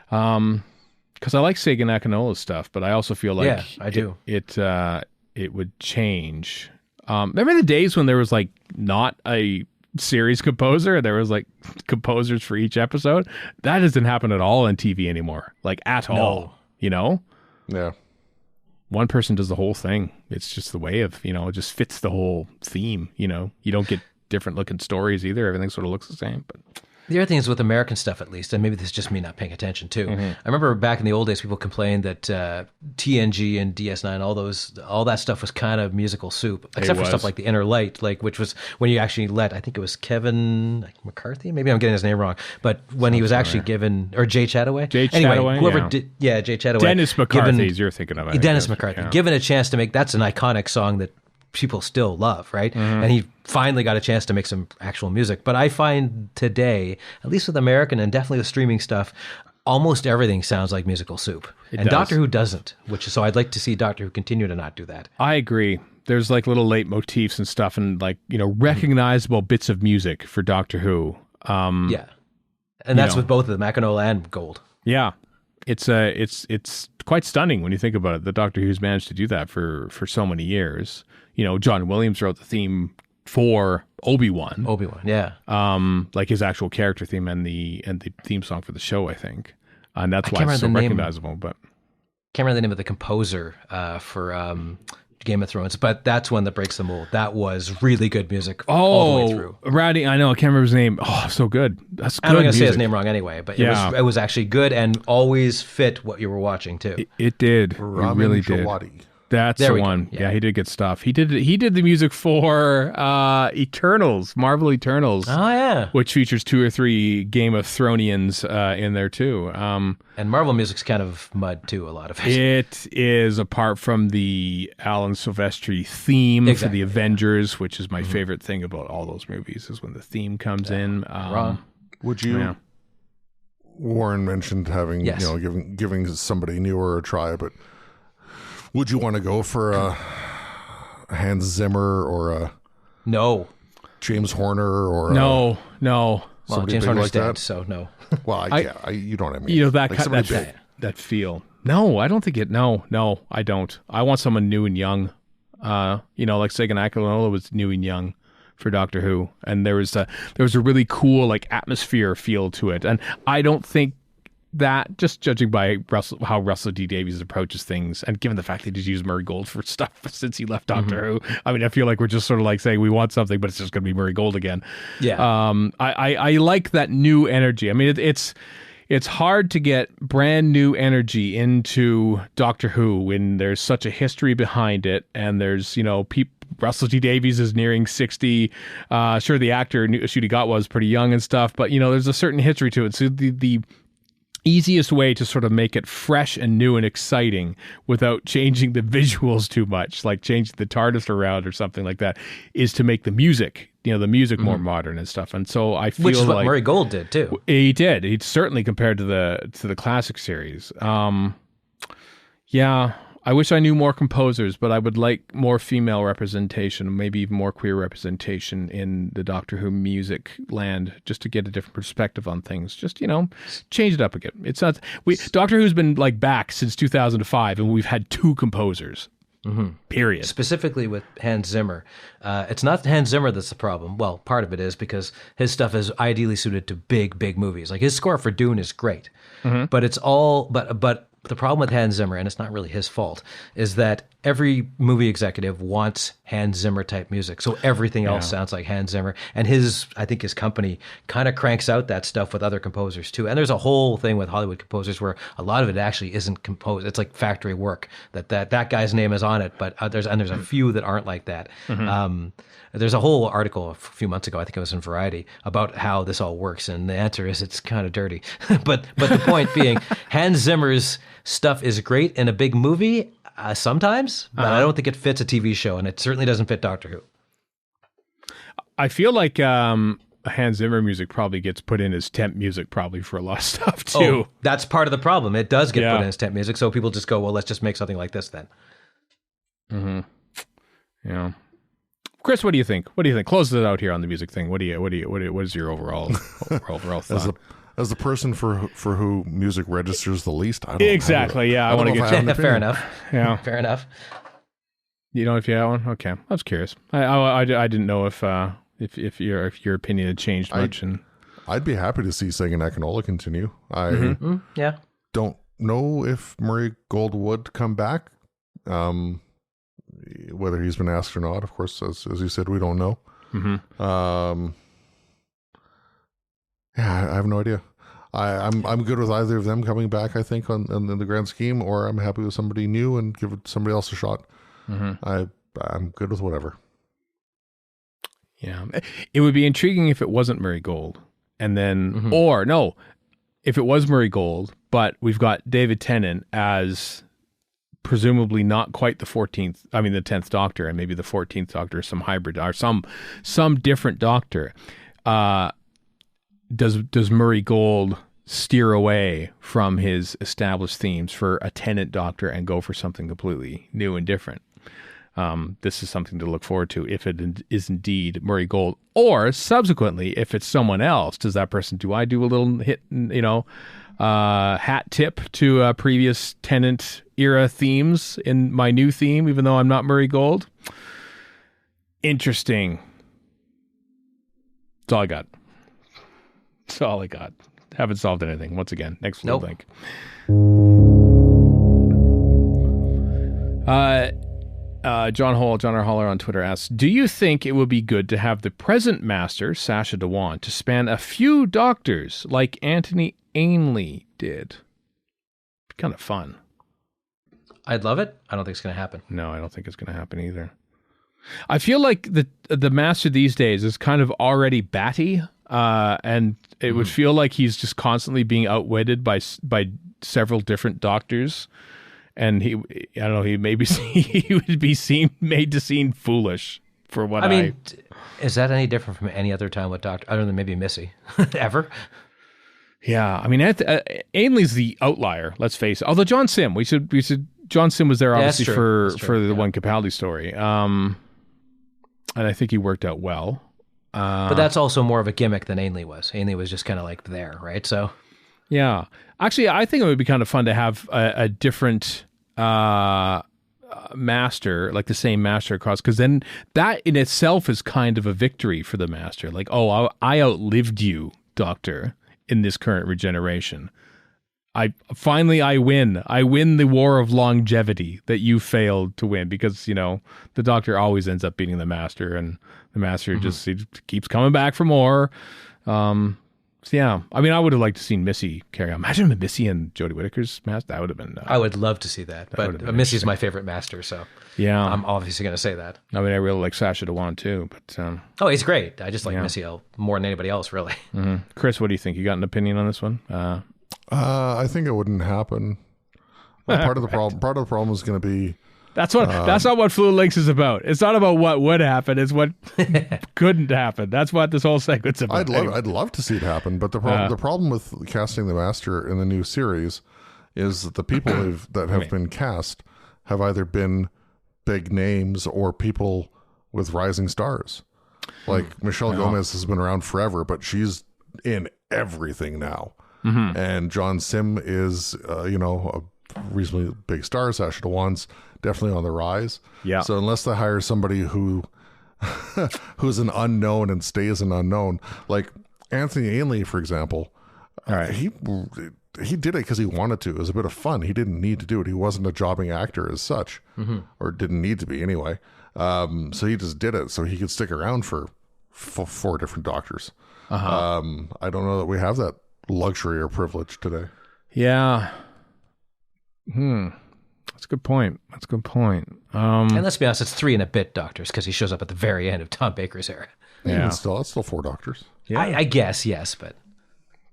Because I like Sega Nakanola's stuff, but I also feel like Yeah, I do. It would change. Remember the days when there was like not a series composer, there was like composers for each episode? That doesn't happen at all on TV anymore, like at all. Yeah. One person does the whole thing. It's just the way of, it just fits the whole theme. You don't get different looking stories either. Everything sort of looks the same. But The other thing is with American stuff, at least, and maybe this is just me not paying attention too. I remember back in the old days, people complained that TNG and DS9, all that stuff was kind of musical soup, except for stuff like The Inner Light, which was when you actually let, I think it was Kevin McCarthy, maybe I'm getting his name wrong, but when he was actually given, or Jay Chataway, Chataway, whoever yeah. did, Jay Chataway, Dennis McCarthy's you're thinking of. I Dennis guess. McCarthy, Yeah. given a chance to make, that's an iconic song that people still love, right? And he finally got a chance to make some actual music. But I find today, at least with American and definitely with streaming stuff, almost everything sounds like musical soup. And does. Doctor Who doesn't, so I'd like to see Doctor Who continue to not do that. I agree. There's like little leitmotifs and stuff, and like, you know, recognizable bits of music for Doctor Who. Yeah. And that's with both of them, Akinola and Gold. Yeah. It's quite stunning when you think about it. The Doctor Who's managed to do that for so many years. You know, John Williams wrote the theme for Obi-Wan. Yeah. Like his actual character theme and the theme song for the show, I think. And that's why it's so recognizable. But can't remember the name of the composer for Game of Thrones, but that's one that breaks the mold. That was really good music all the way through. Rowdy, I know, I can't remember his name. Oh, so good. That's good. I'm not going to say his name wrong anyway, but it was actually good and always fit what you were watching too. It did. It really did. That's the one. Yeah, he did good stuff. He did the music for Eternals, Marvel Eternals. Oh yeah, which features 2 or 3 Game of Thronians in there too. And Marvel music's kind of mud too. A lot of it. It is, apart from the Alan Silvestri theme for the Avengers, which is my favorite thing about all those movies, is when the theme comes in. Would you? Yeah. Warren mentioned having giving somebody newer a try, but would you want to go for a Hans Zimmer or a James Horner or no? Well, James Horner's dead, so no. Well, you know what I mean. You know that feel. No, I don't think it. No, I don't. I want someone new and young. You know, like Sagan Akinola was new and young for Doctor Who, and there was a really cool like atmosphere feel to it, and I don't think that, just judging by how Russell D Davies approaches things, and given the fact that he's used Murray Gold for stuff since he left Doctor Who, I mean, I feel like we're just sort of like saying we want something, but it's just going to be Murray Gold again. Yeah. I like that new energy. I mean, it's hard to get brand new energy into Doctor Who when there's such a history behind it, and there's, you know, Russell T Davies is nearing 60. Sure, the actor Ncuti Gatwa was pretty young and stuff, but you know, there's a certain history to it. So the easiest way to sort of make it fresh and new and exciting without changing the visuals too much, like changing the TARDIS around or something like that, is to make the music, more modern and stuff. And so I feel which is what Murray Gold did too. He did. He certainly compared to the classic series. Yeah. I wish I knew more composers, but I would like more female representation, maybe even more queer representation in the Doctor Who music land, just to get a different perspective on things. Just, you know, change it up again. It's not Doctor Who's been like back since 2005, and we've had 2 composers. Period. Specifically with Hans Zimmer. It's not Hans Zimmer that's the problem. Well, part of it is because his stuff is ideally suited to big movies. Like his score for Dune is great, but it's all but the problem with Hans Zimmer, and it's not really his fault, is that every movie executive wants Hans Zimmer type music. So everything else sounds like Hans Zimmer. And I think his company kind of cranks out that stuff with other composers too. And there's a whole thing with Hollywood composers where a lot of it actually isn't composed. It's like factory work that guy's name is on it, but there's a few that aren't like that. There's a whole article a few months ago, I think it was in Variety, about how this all works, and the answer is it's kind of dirty. but the point being, Hans Zimmer's stuff is great in a big movie sometimes, but I don't think it fits a TV show, and it certainly doesn't fit Doctor Who. I feel like Hans Zimmer music probably gets put in as temp music probably for a lot of stuff too. Oh, that's part of the problem. It does get put in as temp music, so people just go, well, let's just make something like this then. Yeah. Chris, what do you think? Close it out here on the music thing. What is your overall thought? As the person for who music registers the least, I don't exactly. Yeah, I want to get fair enough. Yeah, fair enough. You know if you have one? Okay, I was curious. I didn't know if your opinion had changed much. And I'd be happy to see Sagan Akinola continue. I don't know if Murray Gold would come back. Whether he's been asked or not, of course, as you said, we don't know. I have no idea. I'm good with either of them coming back, I think, in the grand scheme, or I'm happy with somebody new and give somebody else a shot. I'm good with whatever. Yeah, it would be intriguing if it wasn't Murray Gold, and then or no, if it was Murray Gold, but we've got David Tennant as presumably not quite the 10th Doctor, and maybe the 14th Doctor is some hybrid or some different Doctor. Does Murray Gold steer away from his established themes for a Tennant Doctor and go for something completely new and different? This is something to look forward to if it is indeed Murray Gold, or subsequently, if it's someone else, does that person, do I do a little hit, hat tip to previous Tennant era themes in my new theme, even though I'm not Murray Gold? Interesting. That's all I got. That's all I got. Haven't solved anything. Once again, next Fluid Link. John R. Holler on Twitter asks, do you think it would be good to have the present Master, Sacha Dhawan, to span a few Doctors like Anthony Ainley did? Kind of fun. I'd love it. I don't think it's going to happen. No, I don't think it's going to happen either. I feel like the Master these days is kind of already batty, and it would feel like he's just constantly being outwitted by several different Doctors. And he would be made to seem foolish for what I mean. Is that any different from any other time with Doctor, other than maybe Missy, ever? Yeah, I mean, Ainley's the outlier. Let's face it. Although John Sim, we should John Sim was there obviously for the one Capaldi story, and I think he worked out well. But that's also more of a gimmick than Ainley was. Ainley was just kind of like there, right? So. Yeah. Actually, I think it would be kind of fun to have a different Master, like the same Master across, because then that in itself is kind of a victory for the Master. Like, oh, I outlived you, Doctor, in this current regeneration. I win. I win the war of longevity that you failed to win, because, the Doctor always ends up beating the Master, and the Master just keeps coming back for more. So yeah, I mean, I would have liked to see Missy carry on. Imagine Missy and Jodie Whittaker's Master. That would have been. I would love to see that, but Missy's my favorite Master, so yeah, I'm obviously going to say that. I mean, I really like Sacha Dhawan too, but oh, he's great. I just like Missy more than anybody else, really. Mm-hmm. Chris, what do you think? You got an opinion on this one? I think it wouldn't happen. Well, part of the problem is going to be. That's not what Fluid Links is about. It's not about what would happen. It's what couldn't happen. That's what this whole segment's about. I'd love to see it happen, but the problem with casting the Master in the new series is that the people that have been cast have either been big names or people with rising stars. Like Michelle Gomez has been around forever, but she's in everything now. Mm-hmm. And John Sim is, a reasonably big star. Sacha Dhawan's definitely on the rise. Yeah. So unless they hire somebody who's an unknown and stays an unknown, like Anthony Ainley, for example, he did it because he wanted to. It was a bit of fun. He didn't need to do it. He wasn't a jobbing actor as such, or didn't need to be anyway. So he just did it so he could stick around for 4 different Doctors. I don't know that we have that luxury or privilege today. Yeah. That's a good point. And let's be honest, it's 3 and a bit Doctors because he shows up at the very end of Tom Baker's era. Yeah, it's still 4 Doctors. Yeah, I guess yes, but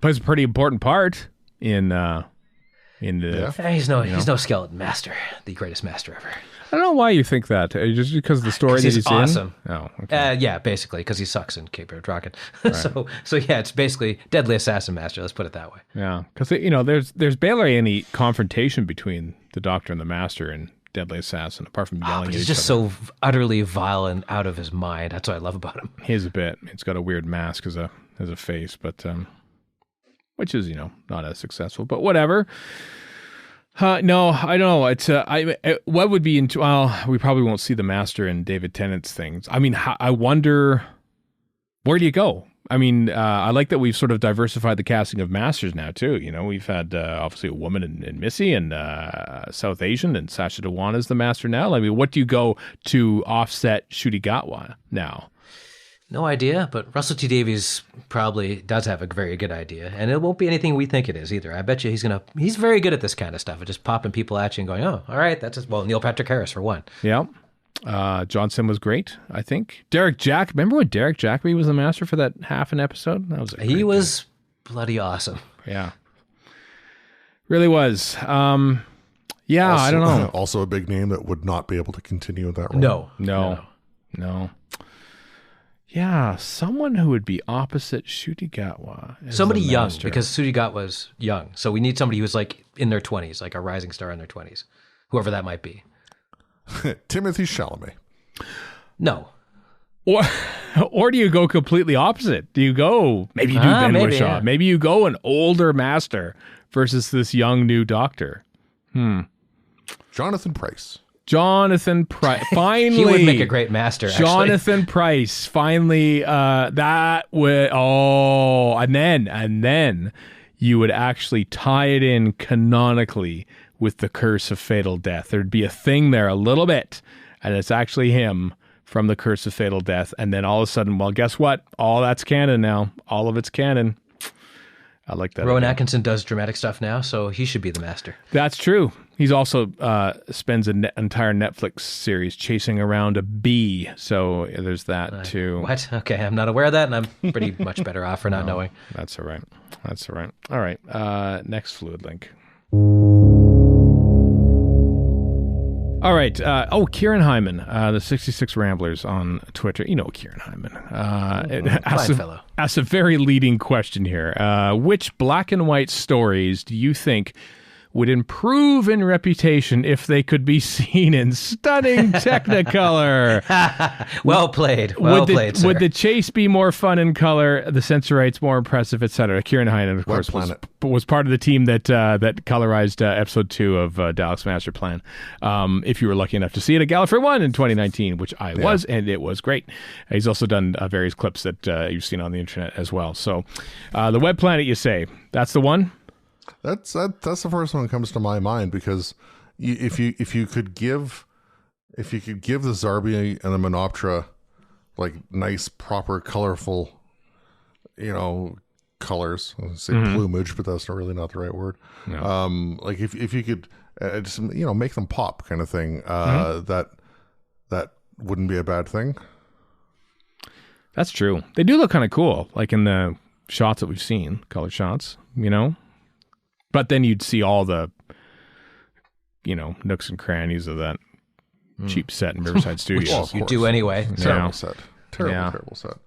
it's a pretty important part in the. He's no skeleton master, the greatest Master ever. I don't know why you think that. Just because of the story that he's awesome. In? Oh, okay. Yeah, basically because he sucks in Cape Air Draken. Right. so yeah, it's basically Deadly Assassin Master. Let's put it that way. Yeah, because there's barely any confrontation between the Doctor and the Master in Deadly Assassin, apart from yelling. But he's just so utterly vile and out of his mind. That's what I love about him. He's a bit. It's got a weird mask as a face, but which is not as successful. But whatever. No, I don't know. It's what would be into? Well, we probably won't see the Master in David Tennant's things. I mean, I wonder where do you go? I mean, I like that we've sort of diversified the casting of Masters now too. We've had obviously a woman in Missy and South Asian, and Sacha Dhawan is the Master now. I mean, what do you go to offset Ncuti Gatwa now? No idea, but Russell T Davies probably does have a very good idea, and it won't be anything we think it is either. I bet you he's very good at this kind of stuff, at just popping people at you and going, oh, all right, that's it. Well, Neil Patrick Harris for one. Yeah. John Sim was great, I think. Remember when Derek Jacobi was the Master for that half an episode? He was bloody awesome. Yeah. Really was. Yeah, I don't know. Also a big name that would not be able to continue in that role. No. Yeah, someone who would be opposite Shudigatwa. as Somebody the young, master. because Sudigat was young. So we need somebody who's like in their 20s, like a rising star in their 20s, whoever that might be. Timothy Chalamet. No. Or do you go completely opposite? Do you go, maybe you do Ben maybe, Whishaw. yeah. Maybe you go an older master versus this young new doctor. Jonathan Pryce. Jonathan Price. Finally. He would make a great master, actually. Jonathan Price. Finally, that would, and then you would actually tie it in canonically with the Curse of Fatal Death. There'd be a thing there a little bit, and it's actually him from the Curse of Fatal Death. And then all of a sudden, well, guess what? All that's canon now. All of it's canon. I like that. Rowan idea. Atkinson does dramatic stuff now, so he should be the master. That's true. He's also spends an entire Netflix series chasing around a bee. So there's that too. What? Okay, I'm not aware of that, and I'm pretty much better off for not knowing. That's all right. That's all right. All right. Next fluid link. All right. Kieran Hyman, the 66 Ramblers on Twitter. You know Kieran Hyman. Fine fellow. Asks a very leading question here. Which black and white stories do you think would improve in reputation if they could be seen in stunning Technicolor? Well played. Well played, sir. Would the chase be more fun in color, the sensorites more impressive, etc.? Kieran Hyman, of course, was part of the team that colorized episode 2 of Dalek's Master Plan. If you were lucky enough to see it at Gallifrey 1 in 2019, which I was, and it was great. He's also done various clips that you've seen on the internet as well. So the Web Planet, you say, that's the one? That's the first one that comes to my mind, because if you could give the Zarbia and the Menoptera like nice, proper, colorful, colors. I was gonna say plumage, but that's not the right word. No. Like if you could just make them pop, kind of thing. That wouldn't be a bad thing. That's true. They do look kind of cool, like in the shots that we've seen, color shots. But then you'd see all the, nooks and crannies of that cheap set in Riverside Studios. Well, of You course. do anyway. Terrible set. Terrible set.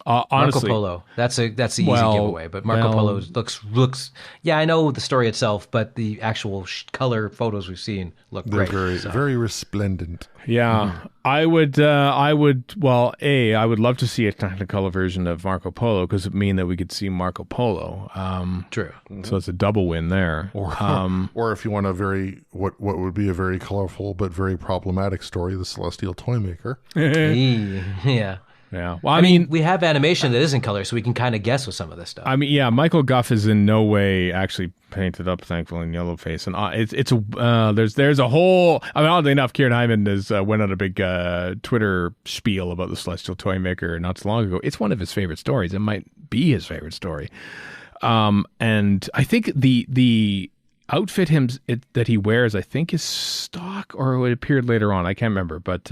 Marco Honestly, Polo. That's the easy giveaway. But Marco Polo looks. Yeah, I know the story itself, but the actual color photos we've seen look They're great. very resplendent. yeah, I would. I would love to see a Technicolor version of Marco Polo, because it would mean that we could see Marco Polo. True. So it's a double win there. Or if you want a very what would be a very colorful but very problematic story, the Celestial Toymaker. Yeah. Yeah. Well, I mean, we have animation that is in color, so we can kind of guess with some of this stuff. I mean, yeah, Michael Guff is in no way actually painted up, thankfully, in yellow face, and there's a whole. I mean, oddly enough, Kieran Hyman went on a big Twitter spiel about the Celestial Toymaker not so long ago. It's one of his favorite stories. It might be his favorite story, and I think the outfit that he wears, I think, is stock, or it appeared later on. I can't remember, but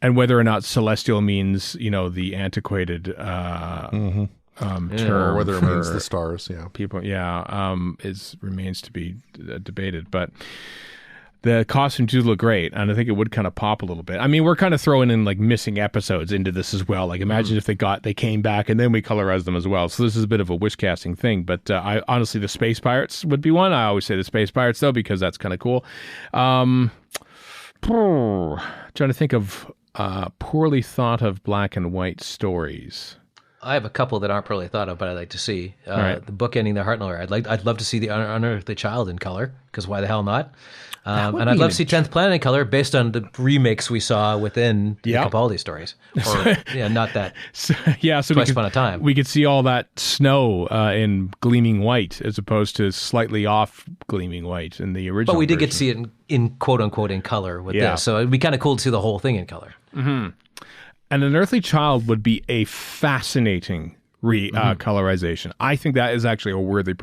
and whether or not celestial means, the antiquated term, Or whether it means the stars, people, remains to be debated. But the costumes do look great, and I think it would kind of pop a little bit. I mean, we're kind of throwing in like missing episodes into this as well. Like, imagine if they came back and then we colorized them as well. So this is a bit of a wish casting thing. But I honestly, the Space Pirates would be one. I always say the Space Pirates though, because that's kind of cool. Trying to think of poorly thought of black and white stories. I have a couple that aren't poorly thought of, but I'd like to see. Right. The book ending the Heartniller. I'd love to see the Unearthly Child in color, because why the hell not? And I'd love to see 10th Planet in color based on the remakes we saw within the Capaldi stories. Or, not that. So Twice Upon a Time. We could see all that snow in gleaming white as opposed to slightly off gleaming white in the original. But we did get to version. see it in quote unquote in color with this. So it'd be kind of cool to see the whole thing in color. Mm-hmm. And An Earthly Child would be a fascinating colorization. I think that is actually a worthy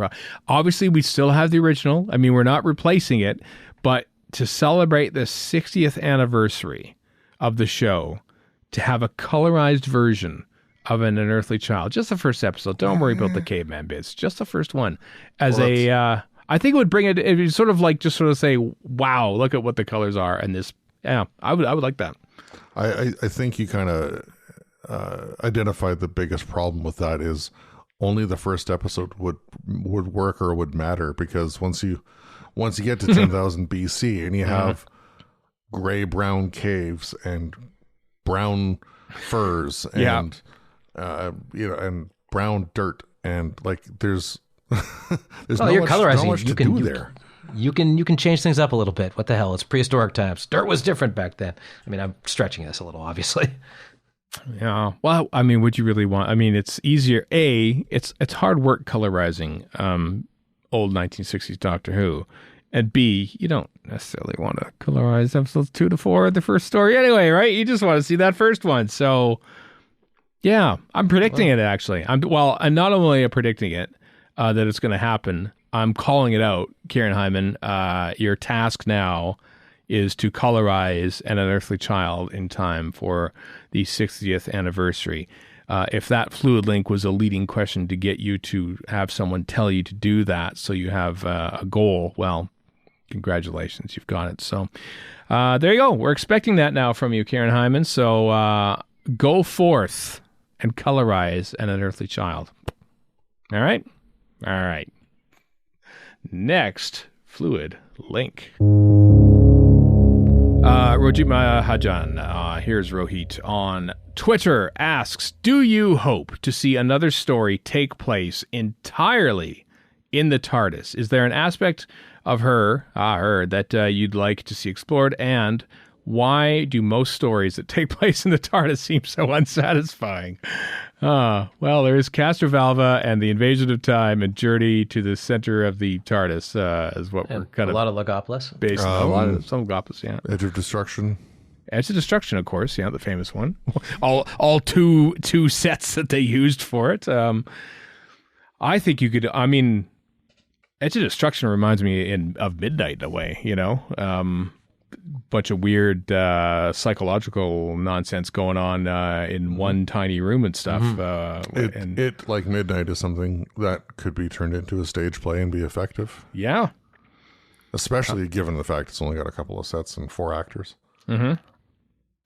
Obviously, we still have the original. I mean, we're not replacing it, but to celebrate the 60th anniversary of the show, to have a colorized version of an unearthly child. Just the first episode. Don't worry about the caveman bits. Just the first one. As I think it would bring it. It would sort of like just sort of say, "Wow, look at what the colors are." And this, yeah, I would like that. I think you kind of identified the biggest problem with that is only the first episode would work or would matter, because once you get to 10,000 BC and you have gray brown caves and brown furs and and brown dirt, and like there's you're colorizing. much to do there. You can change things up a little bit. What the hell? It's prehistoric times. Dirt was different back then. I mean, I'm stretching this a little, obviously. Yeah. Well, I mean, would you really want? I mean, it's easier. It's hard work colorizing old 1960s Doctor Who, and B, you don't necessarily want to colorize episodes 2 to 4 of the first story anyway, right? You just want to see that first one. So, yeah, I'm predicting it actually. I'm not only predicting it that it's going to happen, I'm calling it out, Kieran Hyman. Your task now is to colorize An Unearthly Child in time for the 60th anniversary. If that fluid link was a leading question to get you to have someone tell you to do that, so you have a goal, well, congratulations, you've got it. So there you go. We're expecting that now from you, Kieran Hyman. So go forth and colorize An Unearthly Child. All right? All right. Next, fluid link. Rojit Mahajan, here's Rohit on Twitter, asks, do you hope to see another story take place entirely in the TARDIS? Is there an aspect of her that you'd like to see explored? And why do most stories that take place in the TARDIS seem so unsatisfying? Well, there is Castrovalva and the Invasion of Time and Journey to the Center of the TARDIS is what we're kind of... A lot of Logopolis. Based on a lot of some Logopolis, yeah. Edge of Destruction. Edge of Destruction, of course, yeah, the famous one. all two sets that they used for it. I think you could... I mean, Edge of Destruction reminds me of Midnight in a way, you know? Bunch of weird psychological nonsense going on in one tiny room and stuff. It like Midnight is something that could be turned into a stage play and be effective. Yeah. Especially given the fact it's only got a couple of sets and 4 actors. Mm-hmm.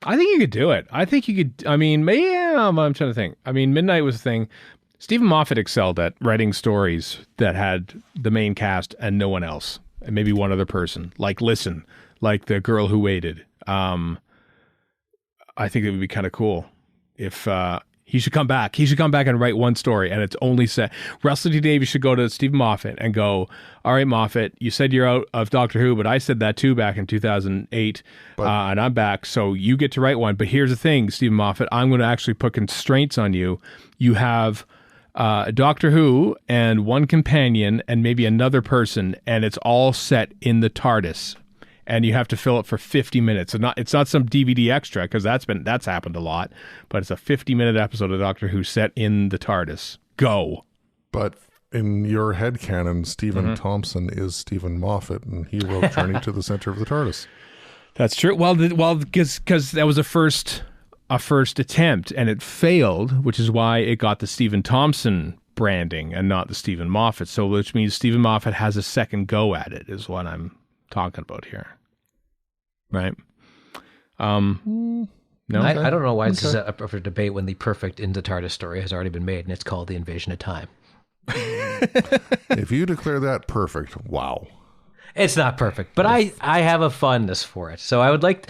I think you could do it. I think you could. I mean, maybe I'm trying to think. I mean, Midnight was a thing. Stephen Moffat excelled at writing stories that had the main cast and no one else, and maybe one other person. Like Listen, like The Girl Who Waited. I think it would be kind of cool if he should come back. He should come back and write one story, and it's only set. Russell T Davies should go to Stephen Moffat and go, all right, Moffat, you said you're out of Doctor Who, but I said that too back in 2008, and I'm back, so you get to write one. But here's the thing, Stephen Moffat, I'm going to actually put constraints on you. You have Doctor Who and one companion and maybe another person, and it's all set in the TARDIS. And you have to fill it for 50 minutes. It's not some DVD extra, because that's happened a lot. But it's a 50-minute episode of Doctor Who set in the TARDIS. Go. But in your headcanon, Stephen Thompson is Stephen Moffat, and he wrote Journey to the Center of the TARDIS. That's true. Well, because that was a first attempt, and it failed, which is why it got the Stephen Thompson branding and not the Stephen Moffat. So, which means Stephen Moffat has a second go at it, is what I'm talking about here, right? No, I don't know why this is up for debate when the perfect In the TARDIS story has already been made, and it's called The Invasion of Time. If you declare that perfect, wow. It's not perfect, but I have a fondness for it. So I would like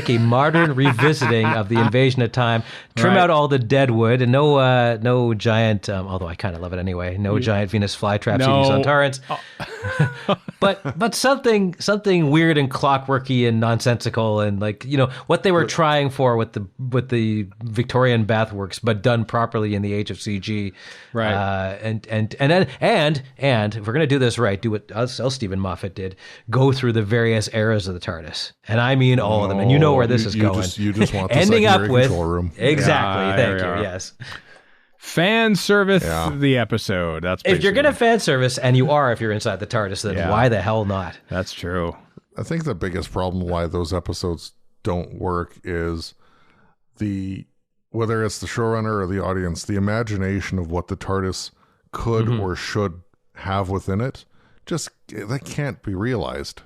a modern revisiting of The Invasion of Time. Trim out all the dead wood and no giant. Although I kind of love it anyway. No giant Venus flytraps eating Sontarans. But something weird and clockworky and nonsensical, and like, you know, what they were trying for with the Victorian bathworks, but done properly in the age of CG. Right. And if we're gonna do this right, do what else Stephen Moffat did. Go through the various eras of the TARDIS, and I mean all of them. And you know where this is going. You just want the ending up with control room. Exactly. Thank you. Yes. Fan service the episode. That's if you're gonna fan service, and you are if you're inside the TARDIS, then why the hell not? That's true. I think the biggest problem why those episodes don't work is whether it's the showrunner or the audience, the imagination of what the TARDIS could or should have within it, just that can't be realized.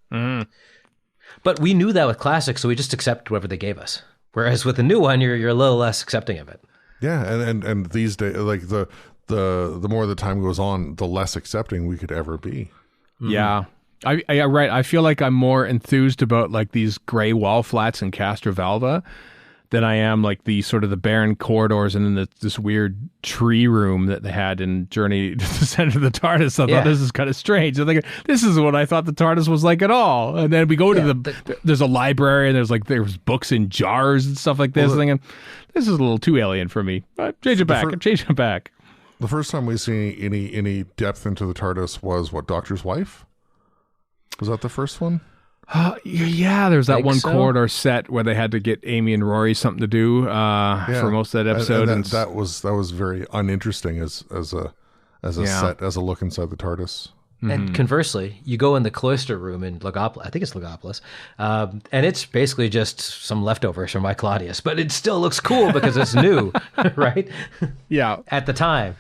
But we knew that with classics, so we just accept whatever they gave us. Whereas with the new one, you're a little less accepting of it. Yeah, and these days, like the more the time goes on, the less accepting we could ever be. Yeah. I right. I feel like I'm more enthused about like these gray wall flats in Castrovalva than I am like the sort of the barren corridors and then this weird tree room that they had in Journey to the Center of the TARDIS. I thought this is kind of strange. I'm like, this is what I thought the TARDIS was like at all. And then we go to there's a library and there's books in jars and stuff like this. Thinking, this is a little too alien for me. Change it back. Change it back. The first time we see any depth into the TARDIS was what, Doctor's Wife? Was that the first one? Yeah, there's that one corridor set where they had to get Amy and Rory something to do for most of that episode, and that was very uninteresting as a set, as a look inside the TARDIS. And conversely, you go in the cloister room in Logopolis, I think it's Logopolis, and it's basically just some leftovers from My Claudius, but it still looks cool because it's new, right? Yeah, at the time.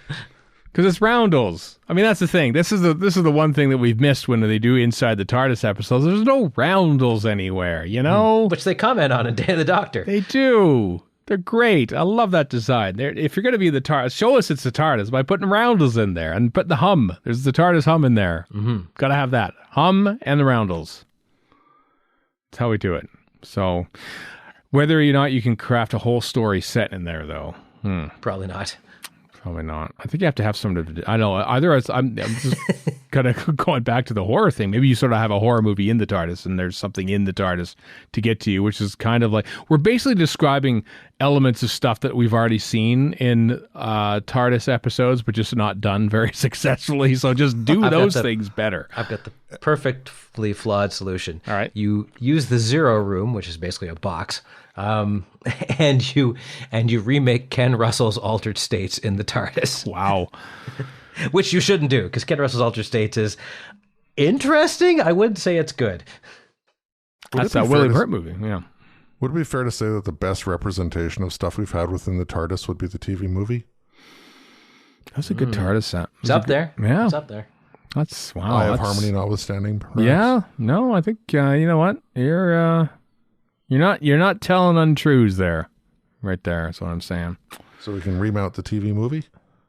Because it's roundels. I mean, that's the thing. This is the one thing that we've missed when they do Inside the TARDIS episodes. There's no roundels anywhere, you know? Which they comment on in Day of the Doctor. They do. They're great. I love that design. If you're going to be the TARDIS, show us it's the TARDIS by putting roundels in there and put the hum. There's the TARDIS hum in there. Got to have that. Hum and the roundels. That's how we do it. So whether or not you can craft a whole story set in there, though. Probably not. Probably not. I think you have to have something. I know. Either I'm just kind of going back to the horror thing. Maybe you sort of have a horror movie in the TARDIS, and there's something in the TARDIS to get to you, which is kind of like we're basically describing elements of stuff that we've already seen in TARDIS episodes, but just not done very successfully. So just do those things better. I've got the perfectly flawed solution. All right. You use the Zero Room, which is basically a box. And you remake Ken Russell's Altered States in the TARDIS. Wow. Which you shouldn't do, because Ken Russell's Altered States is interesting. I wouldn't say it's good. That's that William Hurt movie, yeah. Would it be fair to say that the best representation of stuff we've had within the TARDIS would be the TV movie? That's a good TARDIS set. It's up there. Yeah. It's up there. That's, wow. Eye of Harmony notwithstanding, perhaps. Yeah. No, I think, you know what? You're not telling untruths there. Right there. That's what I'm saying. So we can remount the TV movie?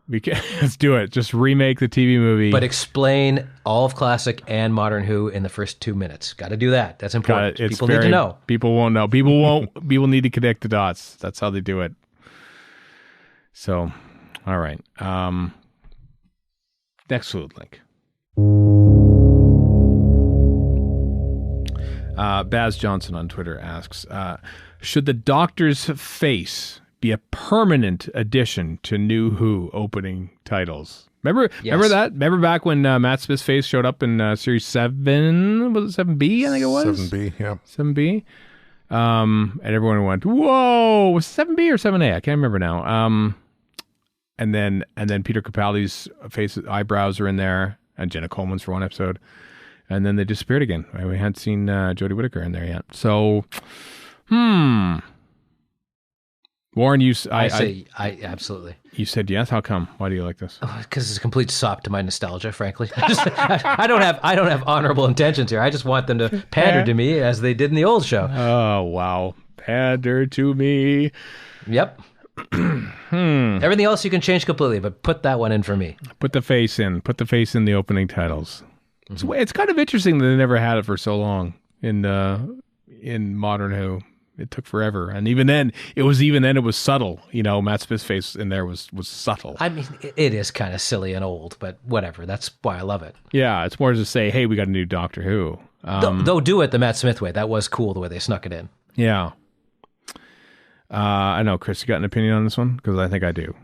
Let's do it. Just remake the TV movie. But explain all of classic and modern Who in the first 2 minutes. Got to do that. That's important. People need to know. People won't know. People won't. People need to connect the dots. That's how they do it. So, all right. Next fluid link. Baz Johnson on Twitter asks, should the Doctor's face be a permanent addition to New Who opening titles? Remember that? Remember back when Matt Smith's face showed up in Series 7? Was it 7B, I think it was? 7B, yeah. 7B? And everyone went, whoa! Was it 7B or 7A? I can't remember now. And then Peter Capaldi's face, eyebrows are in there, and Jenna Coleman's for one episode. And then they disappeared again. We hadn't seen Jodie Whittaker in there yet. So, Warren, I absolutely. You said yes. How come? Why do you like this? Because it's a complete sop to my nostalgia. Frankly, I don't have honorable intentions here. I just want them to pander to me as they did in the old show. Oh wow, pander to me. Yep. Everything else you can change completely, but put that one in for me. Put the face in. Put the face in the opening titles. It's kind of interesting that they never had it for so long in Modern Who. It took forever, and even then it was subtle. You know, Matt Smith's face in there was subtle. I mean, it is kind of silly and old, but whatever. That's why I love it. Yeah, it's more to say, hey, we got a new Doctor Who. They'll do it the Matt Smith way. That was cool the way they snuck it in. Yeah. I know, Chris, you got an opinion on this one? Because I think I do.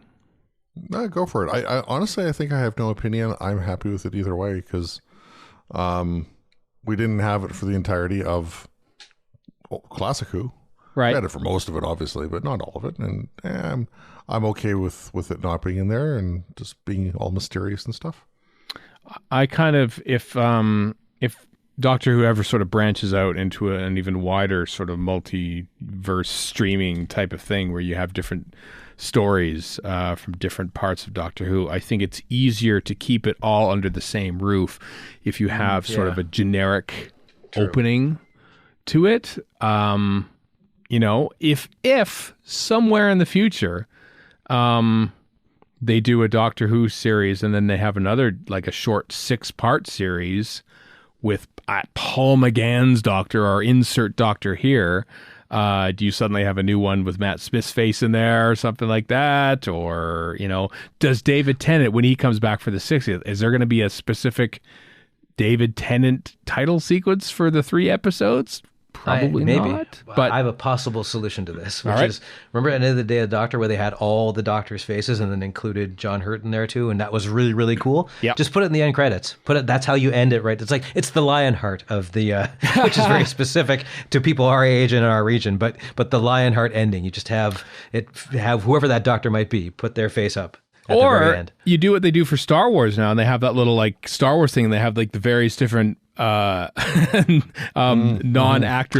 No, go for it. I honestly, I think I have no opinion. I'm happy with it either way because we didn't have it for the entirety of Classic Who. Right. We had it for most of it, obviously, but not all of it. And I'm okay with it not being in there and just being all mysterious and stuff. I kind of, if Doctor Who ever sort of branches out into an even wider sort of multiverse streaming type of thing where you have different stories from different parts of Doctor Who, I think it's easier to keep it all under the same roof if you have sort of a generic opening to it. If somewhere in the future they do a Doctor Who series and then they have another, like a short 6-part series with Paul McGann's Doctor or insert Doctor here, do you suddenly have a new one with Matt Smith's face in there or something like that? Or, does David Tennant, when he comes back for the 60th, is there going to be a specific David Tennant title sequence for the 3 episodes? Probably maybe not. But I have a possible solution to this, which is, remember at the end of the Day of the Doctor where they had all the Doctor's faces and then included John Hurt in there too, and that was really, really cool? Yeah. Just put it in the end credits. That's how you end it, right? It's the Lionheart of the, which is very specific to people our age and in our region, but the Lionheart ending, you just have whoever that Doctor might be, put their face up. Or you do what they do for Star Wars now, and they have that little like Star Wars thing. They have like the various different non-actor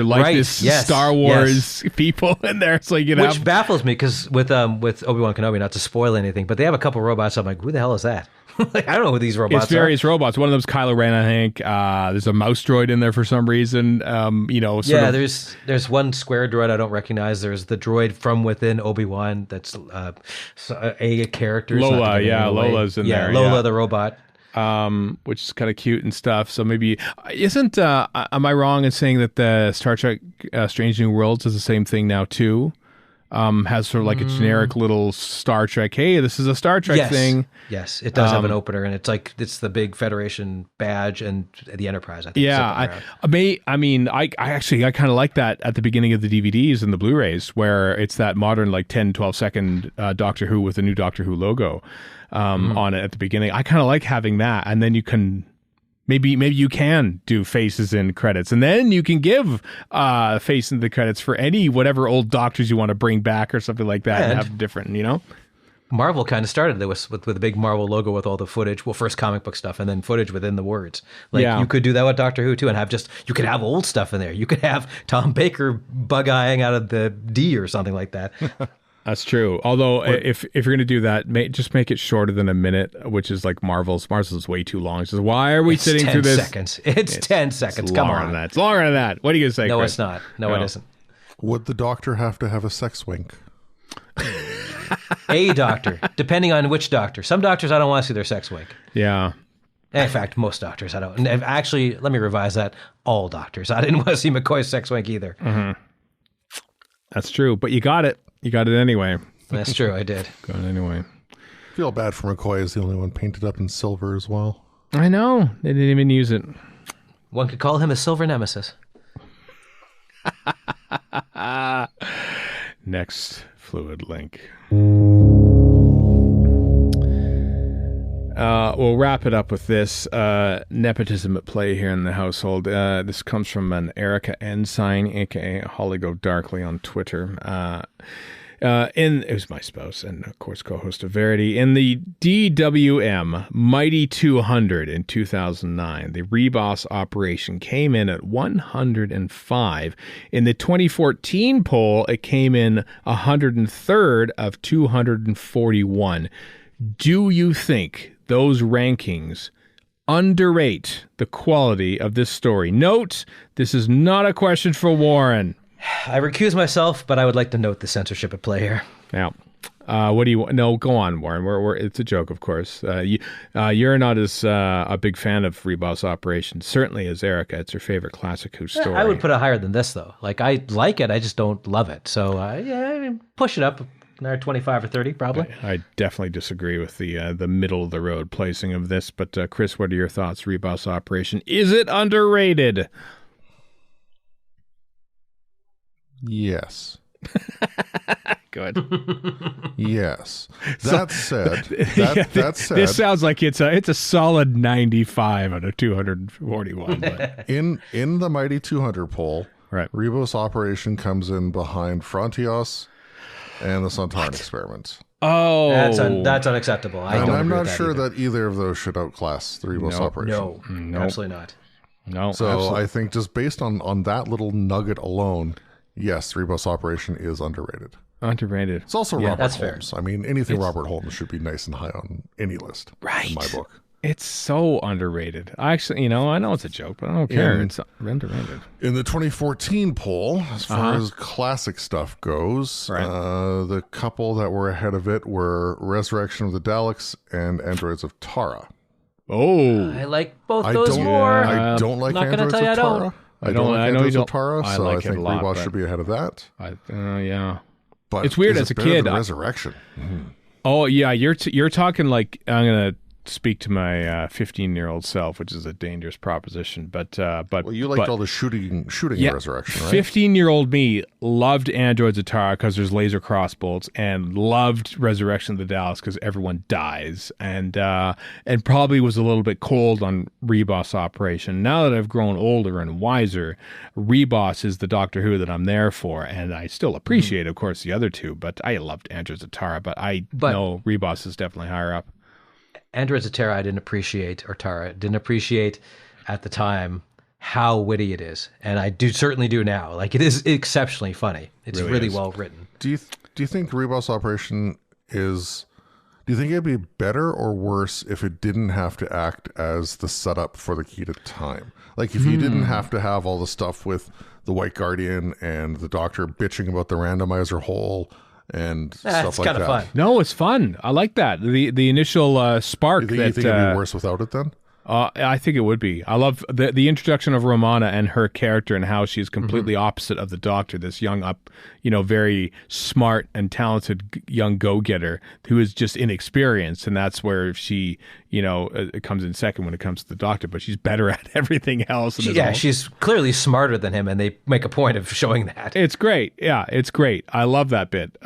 likeness Star Wars people in there. So which baffles me because with Obi-Wan Kenobi, not to spoil anything, but they have a couple robots. I'm like, who the hell is that? I don't know who these robots are. It's various robots. One of them's Kylo Ren, I think. There's a mouse droid in there for some reason. There's one square droid I don't recognize. There's the droid from within Obi-Wan that's a character. Lola, Lola's in there. Lola the robot. Which is kind of cute and stuff. So maybe am I wrong in saying that the Star Trek Strange New Worlds is the same thing now too? Has sort of like a generic little Star Trek. Hey, this is a Star Trek thing. Yes, it does have an opener, and it's the big Federation badge and the Enterprise. I think. Yeah, I kind of like that at the beginning of the DVDs and the Blu-rays, where it's that modern like 10, 12-second Doctor Who with a new Doctor Who logo on it at the beginning. I kind of like having that, and then you can. Maybe you can do faces in credits, and then you can give face in the credits for whatever old Doctors you want to bring back or something like that, and have different, Marvel kind of started with a big Marvel logo with all the footage. Well, first comic book stuff, and then footage within the words. You could do that with Doctor Who too, and you could have old stuff in there. You could have Tom Baker bug-eyeing out of the D or something like that. That's true. Although, if you're going to do that, just make it shorter than a minute, which is like Marvel's. Marvel's is way too long. It's just, why are we sitting through this? It's 10 seconds. Come on. It's longer than that. What are you going to say, No, Chris? it's not. No, it isn't. Would the Doctor have to have a sex wink? A doctor, depending on which doctor. Some doctors, I don't want to see their sex wink. Yeah. In fact, most doctors, I don't. And actually, let me revise that. All doctors. I didn't want to see McCoy's sex wink either. Mm-hmm. That's true, but you got it. You got it anyway. That's true, I did. Got it anyway. I feel bad for McCoy is the only one painted up in silver as well. I know. They didn't even use it. One could call him a silver nemesis. Next fluid link. We'll wrap it up with this nepotism at play here in the household. This comes from an Erica Ensign, aka Holly Go Darkly on Twitter. It was my spouse and, of course, co-host of Verity. In the DWM Mighty 200 in 2009, the Reboss operation came in at 105. In the 2014 poll, it came in 103rd of 241. Do you think those rankings underrate the quality of this story? Note, this is not a question for Warren. I recuse myself, but I would like to note the censorship at play here. Now, what do you want? No, go on, Warren. It's a joke, of course. You're not as a big fan of Reboss Operation. Certainly as Erica. It's her favorite classic Who story. I would put it higher than this, though. I like it. I just don't love it. So, push it up. Another 25 or 30, probably. I definitely disagree with the middle of the road placing of this. But Chris, what are your thoughts? Reboss Operation, is it underrated? Yes. Good. Yes. That said, this sounds like it's a solid 95 out of 241. But. in the Mighty 200 poll, right, Reboss Operation comes in behind Frontios and the Sontaran Experiment. Oh, that's unacceptable. I'm not sure that either of those should outclass the Reboss Operation. No, absolutely not. No, So absolutely. I think just based on that little nugget alone, yes, Rebus Operation is underrated. Underrated. It's also Yeah, Robert that's fair. Holmes. I mean, anything Robert Holmes should be nice and high on any list. Right. In my book. It's so underrated. I actually, I know it's a joke, but I don't care. It's underrated. In the 2014 poll, as far as classic stuff goes, Right. the couple that were ahead of it were Resurrection of the Daleks and Androids of Tara. Oh, I like both those don't, more. I don't like not gonna Androids tell you of I don't. Tara. I don't- like I know you Androids of don't. Tara, I so like I it think a lot, Rebus but- should be ahead of that. yeah. But It's weird is as it a better kid, than I- Resurrection. Oh yeah, you're talking like I'm gonna speak to my 15-year-old self, which is a dangerous proposition. But Well, you liked all the shooting in Resurrection, right? 15-year-old me loved Androids of Tara because there's laser crossbolts, and loved Resurrection of the Daleks because everyone dies, and probably was a little bit cold on Rebus Operation. Now that I've grown older and wiser, Rebus is the Doctor Who that I'm there for, and I still appreciate, of course, the other two. But I loved Androids of Tara, but I know Rebus is definitely higher up. Androids of Tara I didn't appreciate, or Tara didn't appreciate at the time how witty it is, and I certainly do now. Like, it is exceptionally funny. It's really is. well written. Do you think Rebus Operation is? Do you think it'd be better or worse if it didn't have to act as the setup for the Key to Time? Like, if you didn't have to have all the stuff with the White Guardian and the Doctor bitching about the randomizer hole and stuff It's like kind that. of fun. No, it's fun. I like that. The initial spark. You think that it'd be worse without it then? I think it would be. I love the introduction of Romana and her character, and how she's completely opposite of the Doctor. This young very smart and talented young go-getter who is just inexperienced, and that's where she, it comes in second when it comes to the Doctor. But she's better at everything else. And She's clearly smarter than him, and they make a point of showing that. it's great. Yeah, it's great. I love that bit.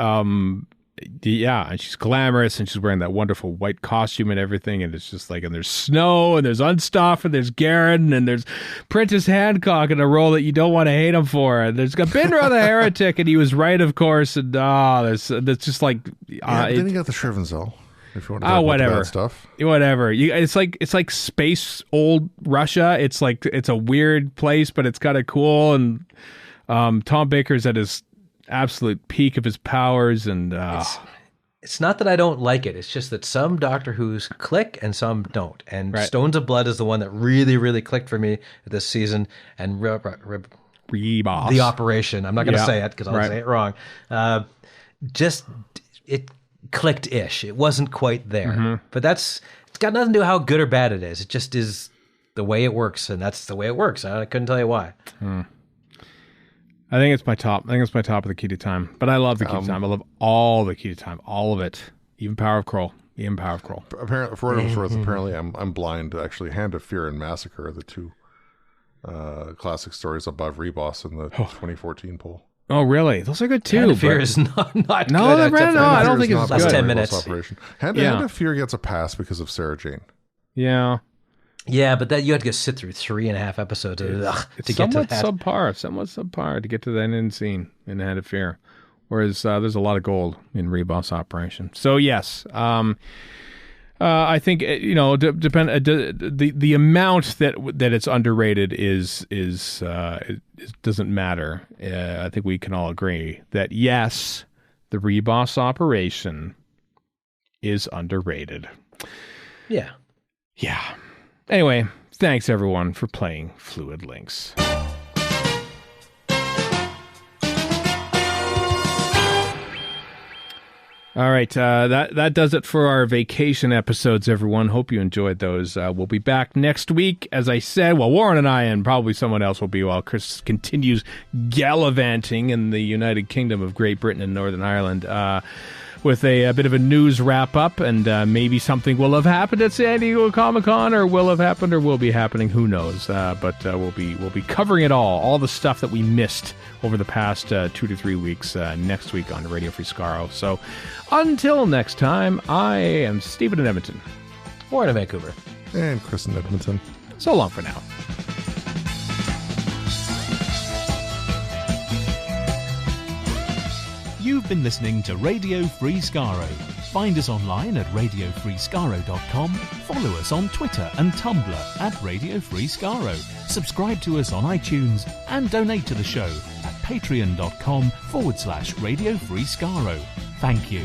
Yeah, and she's glamorous, and she's wearing that wonderful white costume and everything, and it's just like, and there's Snow, and there's Unstuff, and there's Garen, and there's Prentice Hancock in a role that you don't want to hate him for, and there's Gabindra the Heretic, and he was right, of course, and that's just like, Then you got the Shrivenzel. If you want to talk about whatever the bad stuff. whatever. It's like space old Russia. It's like, it's a weird place, but it's kind of cool, and Tom Baker's at his absolute peak of his powers, and It's not that I don't like it. It's just that some Doctor Who's click and some don't. And Right. Stones of Blood is the one that really, really clicked for me this season. And Rebus. The Operation, I'm not going to Yeah. say it because I'll Right. say it wrong. Just, it clicked-ish. It wasn't quite there. But it's got nothing to do with how good or bad it is. It just is the way it works, and that's the way it works. I couldn't tell you why. I think it's my top. I think it's my top of the Key to Time. But I love the Key to Time. I love all the Key to Time, all of it, even Power of Kroll. Apparently, for what it's worth, apparently I'm blind. Actually, Hand of Fear and Massacre are the two classic stories above Rebus in the 2014 poll. Oh, really? Those are good too. Hand of Fear but- is not No, good. I except don't for- know. I don't think it's Last good. 10 Rebus minutes. Operation. Hand of Fear gets a pass because of Sarah Jane. Yeah, Yeah, but that you had to sit through 3.5 episodes to get to somewhat that. somewhat subpar to get to that end scene in Hand of Fear. Whereas there's a lot of gold in Rebus Operation. So yes, I think the amount that it's underrated is it doesn't matter. I think we can all agree that yes, the Rebus Operation is underrated. Yeah. Yeah. Anyway, thanks everyone for playing Fluid Links. All right, that does it for our vacation episodes, everyone. Hope you enjoyed those. We'll be back next week, as I said. Well, Warren and I, and probably someone else will be, while Chris continues gallivanting in the United Kingdom of Great Britain and Northern Ireland, with a bit of a news wrap-up, and maybe something will have happened at San Diego Comic-Con, or will have happened, or will be happening, who knows. But we'll be covering it all the stuff that we missed over the past 2 to 3 weeks next week on Radio Free Skaro. So until next time, I am Stephen in Edmonton. Warren in Vancouver. And Chris in Edmonton. So long for now. You've been listening to Radio Free Skaro. Find us online at radiofreeskaro.com. Follow us on Twitter and Tumblr at Radio Free Skaro. subscribe to us on iTunes, and donate to the show at patreon.com/Radio Free Skaro. Thank you.